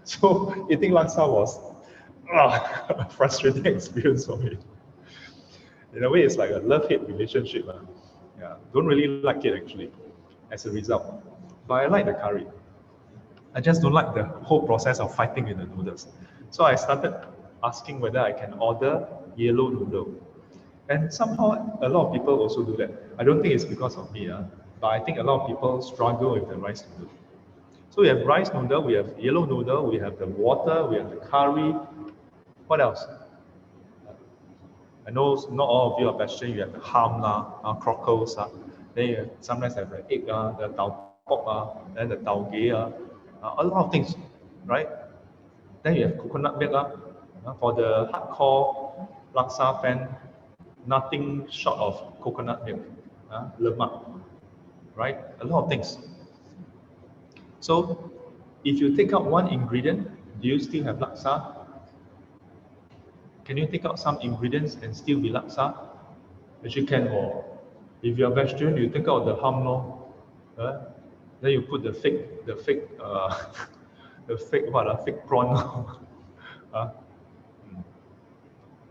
So eating laksa was a frustrating experience for me. In a way, it's like a love-hate relationship. Yeah, don't really like it actually, as a result. But I like the curry. I just don't like the whole process of fighting with the noodles. So I started asking whether I can order yellow noodle. And somehow a lot of people also do that. I don't think it's because of me, but I think a lot of people struggle with the rice noodle. So we have rice noodle, we have yellow noodle, we have the water, we have the curry. What else? I know not all of you are vegetarian. You have the ham cockles then you sometimes have the egg the tau pok then the tau gei a lot of things, right? Then you have coconut milk for the hardcore laksa fan, nothing short of coconut milk, lemak, right? A lot of things. So if you take out one ingredient, do you still have laksa? Can you take out some ingredients and still be laksa? Actually can. Or if you are vegetarian, you take out the ham then you put the fake the fake fake prawn.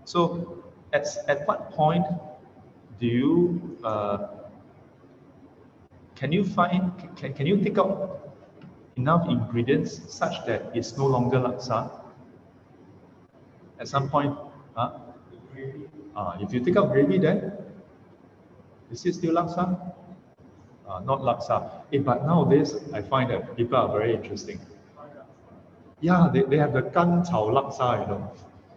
So at what point do you can you find can you take out enough ingredients such that it's no longer laksa? At some point, if you take out gravy, then is it still laksa? Not laksa. But nowadays, I find that people are very interesting. Yeah, they have the gan cao laksa, you know.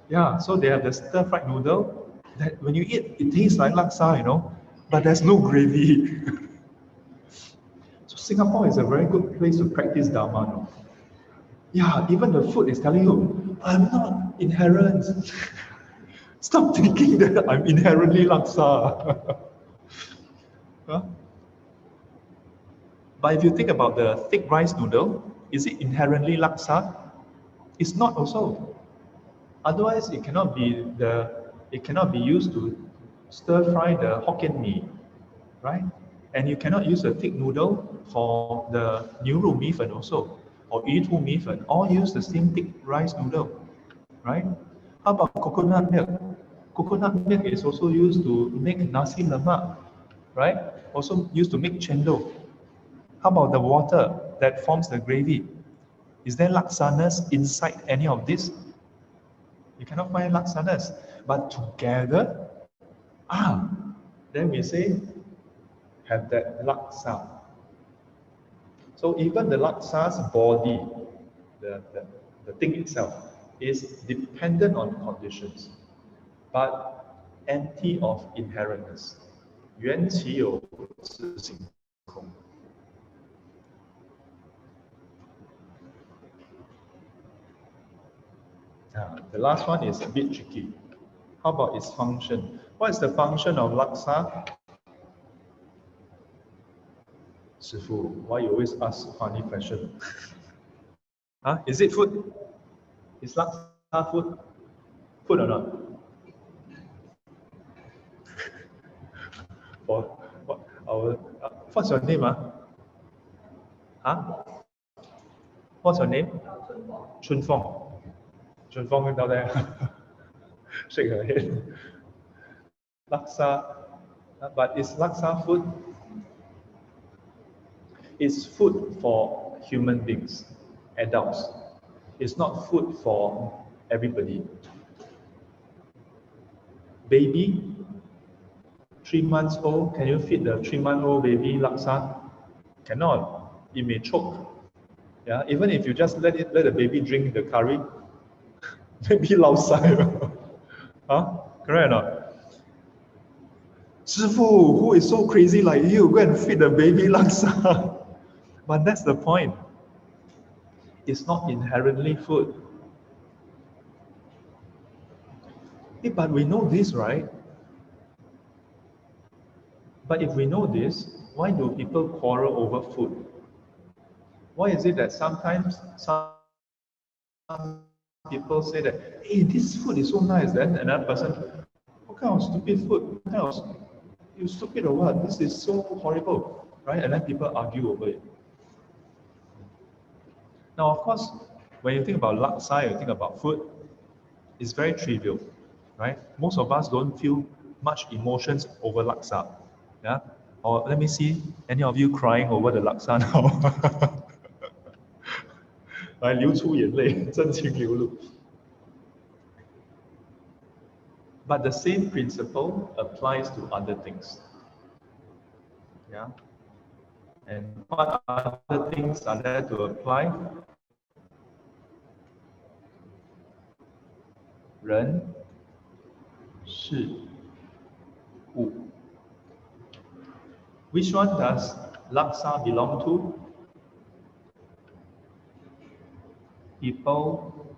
Yeah, so they have the stir-fried noodle that when you eat, it tastes like laksa, you know, but there's no gravy. So Singapore is a very good place to practice Dharma. No? Yeah, even the food is telling you, I'm not inherent. Stop thinking that I'm inherently laksa. Huh? But if you think about the thick rice noodle, is it inherently laksa? It's not also. Otherwise, it cannot be used to stir fry the Hokkien mee, right? And you cannot use a thick noodle for the 牛肉米粉 also, or 鱼肚米粉, all use the same thick rice noodle, right? How about coconut milk? Coconut milk is also used to make nasi lemak, right? Also used to make chendol. How about the water that forms the gravy? Is there laksanas inside any of this? You cannot find laksanas. But together, then we say, have that laksa. So even the laksa's body, the thing itself, is dependent on conditions, but empty of inherentness. 缘起有，自性空。The last one is a bit tricky. How about its function? What is the function of laksa? Sifu, why you always ask funny question? Is it food? Is laksa food? Food or not? What's your name? What's your name? Chun Fong. Chun Fong down there. Shake her head. Laksa, but is laksa food? It's food for human beings, adults. It's not food for everybody. Baby, 3 months old, can you feed the 3-month-old baby laksa? Cannot. It may choke. Yeah, even if you just let the baby drink the curry, maybe lao sai. Correct or not? Shifu, who is so crazy like you, go and feed the baby laksa. But that's the point. It's not inherently food. But we know this, right? But if we know this, why do people quarrel over food? Why is it that sometimes some people say that, hey, this food is so nice, then another person, what kind of stupid food? What kind of, you stupid or what? This is so horrible, right? And then people argue over it. Now, of course, when you think about laksa, you think about food, it's very trivial, right? Most of us don't feel much emotions over laksa. Yeah? Or let me see any of you crying over the laksa now. 来流出眼泪，真情流露。But the same principle applies to other things. Yeah? And what other things are there to apply? 人、事、Wu. Which one does laksa belong to? People,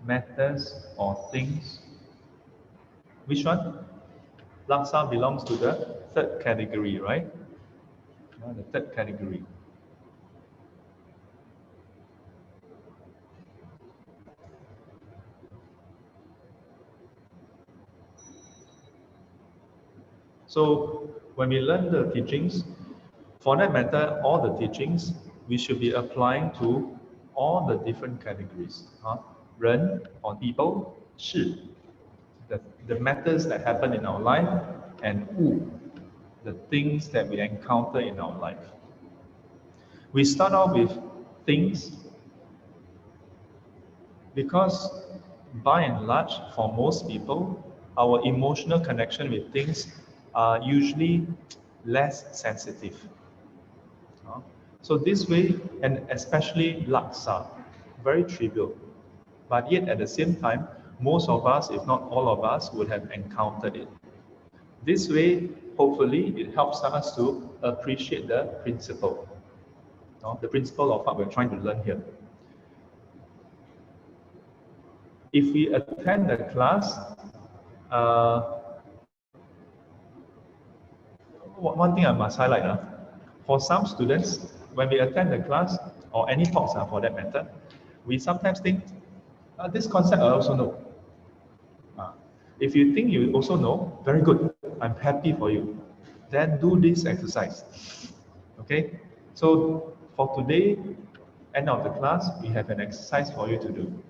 matters, or things? Which one? Laksa belongs to the third category, right? The third category. So when we learn the teachings, for that matter, all the teachings, we should be applying to all the different categories. 人 or people, 事, the matters that happen in our life, and 物, the things that we encounter in our life. We start off with things because by and large, for most people, our emotional connection with things are usually less sensitive. So this way, and especially laksa, very trivial. But yet at the same time, most of us, if not all of us, would have encountered it. This way, hopefully, it helps us to appreciate the principle. The principle of what we're trying to learn here. If we attend the class, one thing I must highlight, for some students, when we attend the class, or any talks for that matter, we sometimes think, this concept I also know. If you think you also know, very good, I'm happy for you. Then do this exercise. Okay? So for today, end of the class, we have an exercise for you to do.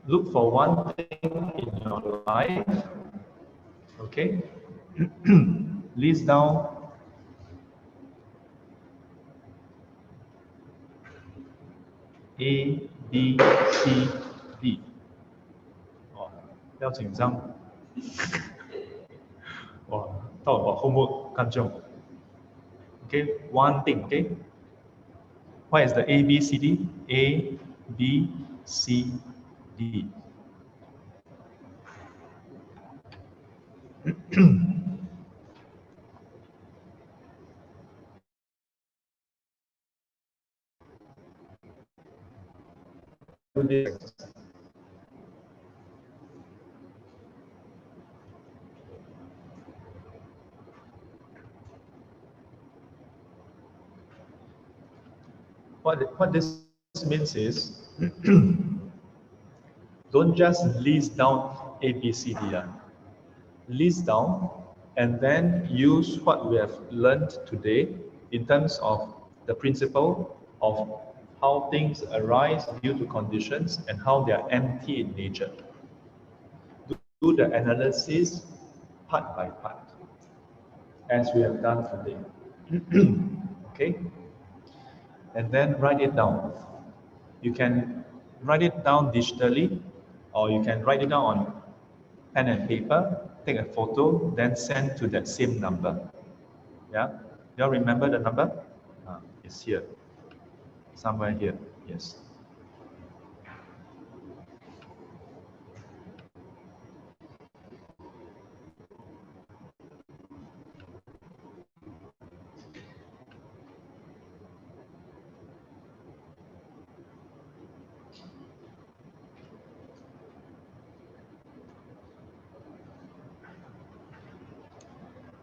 Look for one thing in your life, okay? List down A, B, C, D. 不要紧张。哇，talk about homework 看重。Okay, one thing, okay? What is the A, B, C, D? A, B, C, D. What this means is, don't just list down A, B, C, D. List down and then use what we have learned today in terms of the principle of how things arise due to conditions and how they are empty in nature. Do the analysis part by part, as we have done today. Okay? And then write it down. You can write it down digitally, or you can write it down on pen and paper, take a photo, then send to that same number. Yeah? You all remember the number? It's here. Somewhere here. Yes.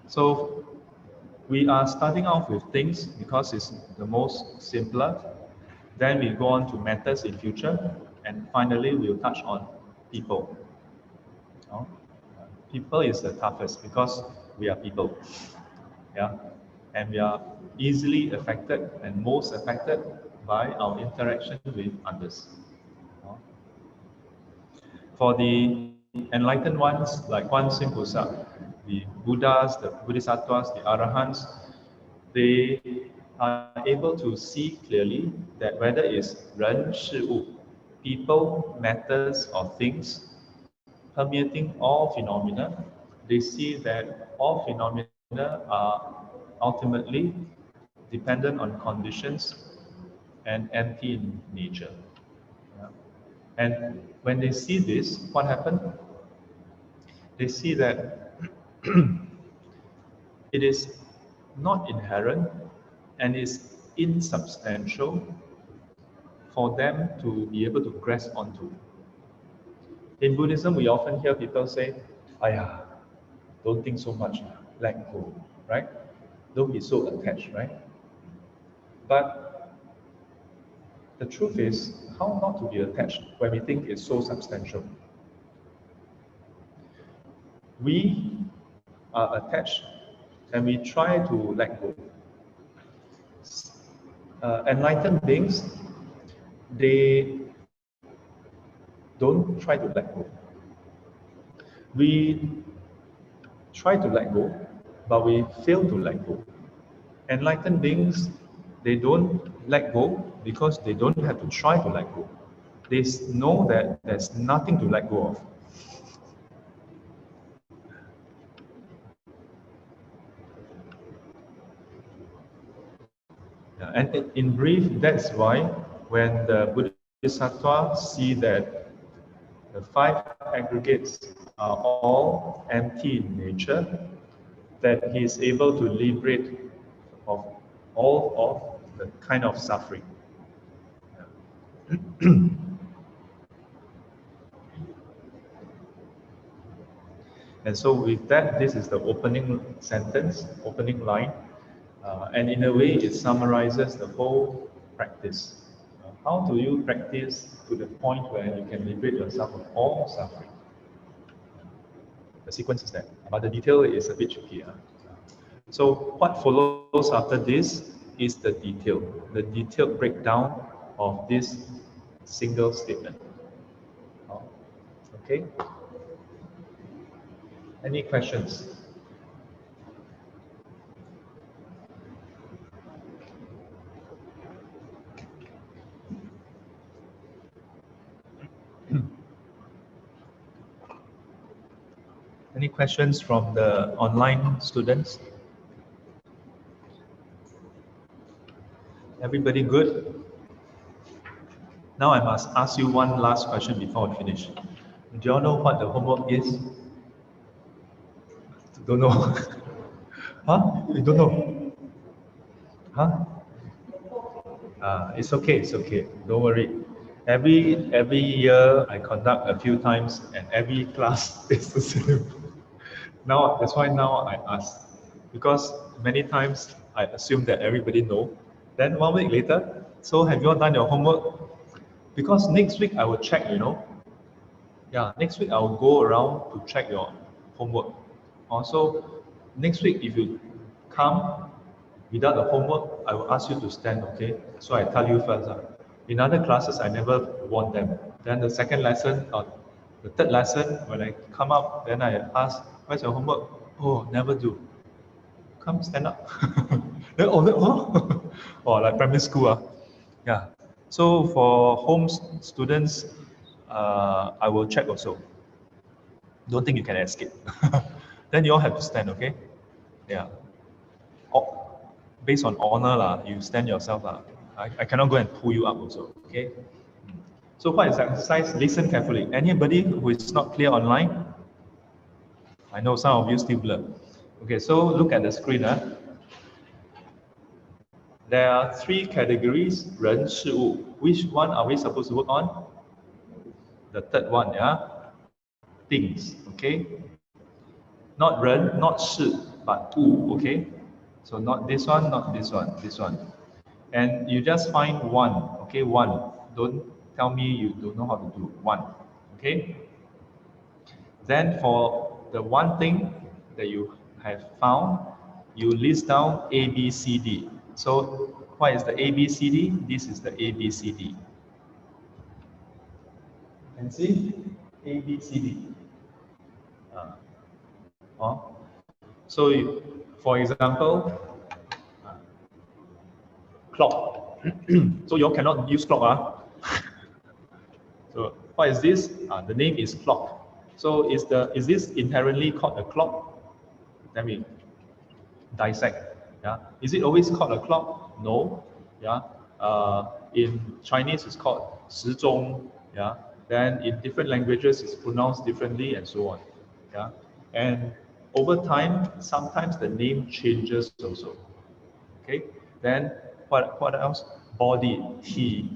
So we are starting off with things because it's the most simpler. Then we go on to matters in future, and finally we'll touch on people. People is the toughest because we are people. Yeah, and we are easily affected and most affected by our interaction with others. For the enlightened ones, like Quan Yin Pusa, the Buddhas, the Bodhisattvas, the Arahants, they are able to see clearly that whether it's ren, shi, wu, people, matters, or things, permeating all phenomena, they see that all phenomena are ultimately dependent on conditions and empty in nature. Yeah. And when they see this, what happened? They see that it is not inherent and is insubstantial for them to be able to grasp onto. In Buddhism, we often hear people say, "Aya, don't think so much, let go," right? Don't be so attached, right? But the truth is, how not to be attached when we think it's so substantial? We are attached and we try to let go. Enlightened beings, they don't try to let go. We try to let go, but we fail to let go. Enlightened beings, they don't let go because they don't have to try to let go. They know that there's nothing to let go of. And in brief, that's why when the Bodhisattva see that the five aggregates are all empty in nature, that he is able to liberate of all of the kind of suffering. And so with that, this is the opening sentence, opening line. And in a way, it summarizes the whole practice. How do you practice to the point where you can liberate yourself of all suffering? The sequence is that, but the detail is a bit tricky. So what follows after this is the detailed breakdown of this single statement. Okay? Any questions? Any questions from the online students? Everybody good? Now I must ask you one last question before we finish. Do you all know what the homework is? Don't know. Huh? You don't know? Huh? It's okay, it's okay. Don't worry. Every year I conduct a few times and every class is the same. Now, that's why now I ask. Because many times I assume that everybody know. Then 1 week later, so have you all done your homework? Because next week I will check, you know. Yeah, next week I will go around to check your homework. Also, next week if you come without the homework, I will ask you to stand, okay? So I tell you first. In other classes, I never warn them. Then the second lesson, or the third lesson, when I come up, then I ask, where's your homework? Oh, never do. Come, stand up. Then, oh, or like primary school. Yeah. So for home students, I will check also. Don't think you can escape. Then you all have to stand, okay? Yeah. Based on honor, you stand yourself. I cannot go and pull you up also, okay? So what is the exercise? Listen carefully. Anybody who is not clear online? I know some of you still blur. Okay, so look at the screen. There are three categories, 人, 事物. Which one are we supposed to work on? The third one, yeah? Things, okay? Not 人, not 事, but 物, okay? So not this one, not this one, this one. And you just find one, okay? One. Don't tell me you don't know how to do one, okay? Then for the one thing that you have found, you list down A, B, C, D. So what is the A, B, C, D? This is the A, B, C, D. And see? A, B, C, D. So for example, clock. So you all cannot use clock. So what is this? The name is clock. So is this inherently called a clock? Let me dissect. Yeah. Is it always called a clock? No. Yeah. In Chinese, it's called 时钟. Yeah. Then in different languages, it's pronounced differently and so on. Yeah. And over time, sometimes the name changes also. Okay. Then what else? Body, T.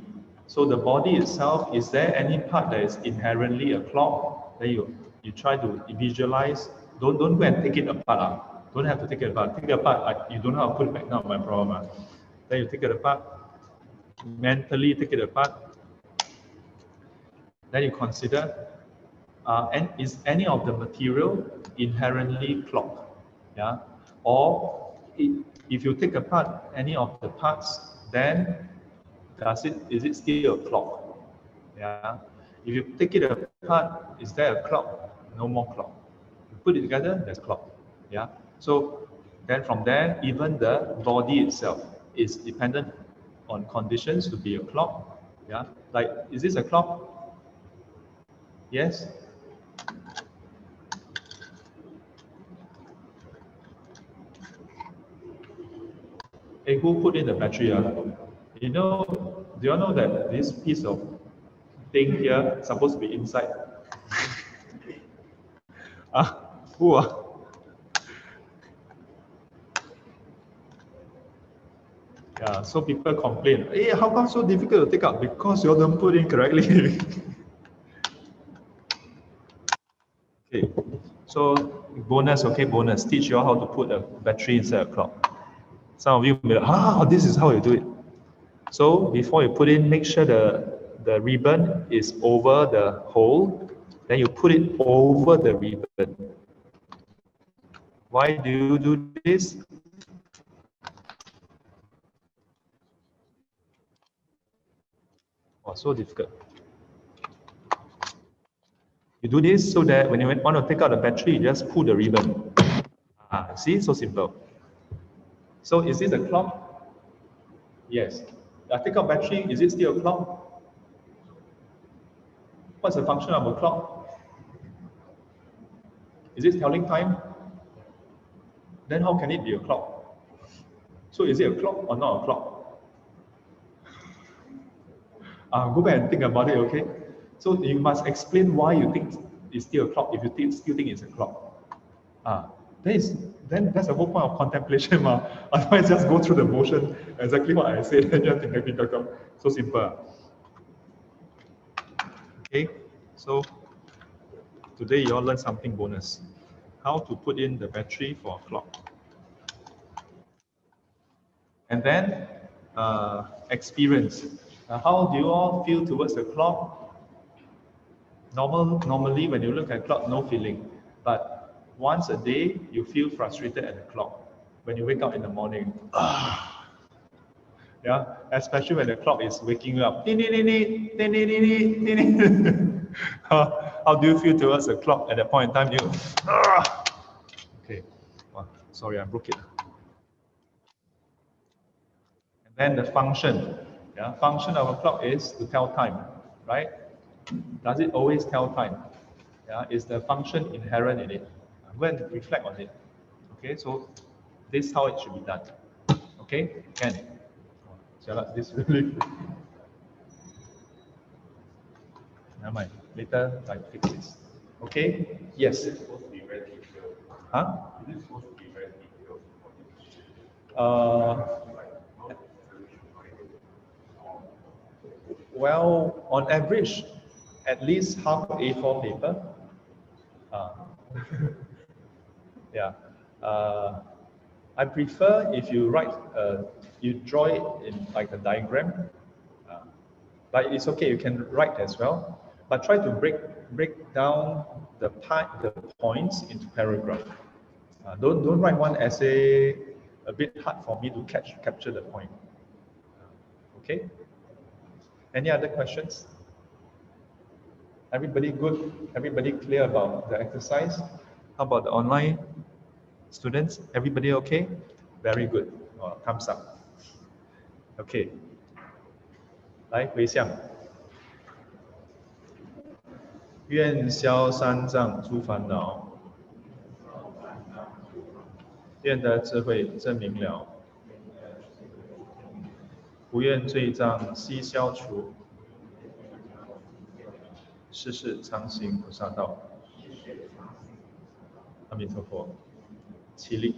So the body itself, is there any part that is inherently a clock? Then you try to visualize. Don't go and take it apart. Don't have to take it apart. Take it apart, you don't know how to put it back, not my problem. Then you take it apart, mentally take it apart. Then you consider, and is any of the material inherently clock? Yeah. Or if you take apart any of the parts, then is it still a clock? Yeah. If you take it apart, is there a clock? No more clock. You put it together, there's clock. Yeah. So then from there, even the body itself is dependent on conditions to be a clock. Yeah. Like, is this a clock? Yes. Hey, who put in the battery? You know, do you know that this piece of thing here is supposed to be inside? Who? Yeah, so people complain, hey, how come so difficult to take out? Because you don't put in correctly. Okay, so bonus, teach you how to put a battery inside a clock. Some of you will be like, this is how you do it. So before you put in, make sure the ribbon is over the hole, then you put it over the ribbon. Why do you do this? Oh, so difficult. You do this so that when you want to take out the battery, you just pull the ribbon. See, so simple. So is this a clock? Yes. I take out battery, is it still a clock? What's the function of a clock? Is it telling time? Then how can it be a clock? So is it a clock or not a clock? Go back and think about it, okay? So you must explain why you think it's still a clock if you still think it's a clock. Then that's the whole point of contemplation. Otherwise, just go through the motion, exactly what I said, and just think, so simple. Okay, so today you all learn something bonus. How to put in the battery for a clock. And then experience. How do you all feel towards the clock? Normally, when you look at clock, no feeling. But once a day, you feel frustrated at the clock. When you wake up in the morning, yeah, especially when the clock is waking you up. How do you feel towards the clock at that point in time? Okay, sorry, I broke it. And then the function. Yeah, function of a clock is to tell time, right? Does it always tell time? Yeah, is the function inherent in it? Go and reflect on it. Okay, so this is how it should be done. Okay, can. This really. Never mind. Later, I fix this. Okay. Yes. Huh? Well, on average, at least half A4 paper. Yeah. I prefer if you write, you draw it in like a diagram. But it's okay, you can write as well. But try to break down the points into paragraph. Don't write one essay a bit hard for me to capture the point. Okay. Any other questions? Everybody good? Everybody clear about the exercise? How about the online students? Everybody okay? Very good. Thumbs up. Okay. 来回向。愿消三障诸烦恼，愿得智慧真明了，不愿罪障悉消除，世事常行菩萨道。阿弥陀佛，起立。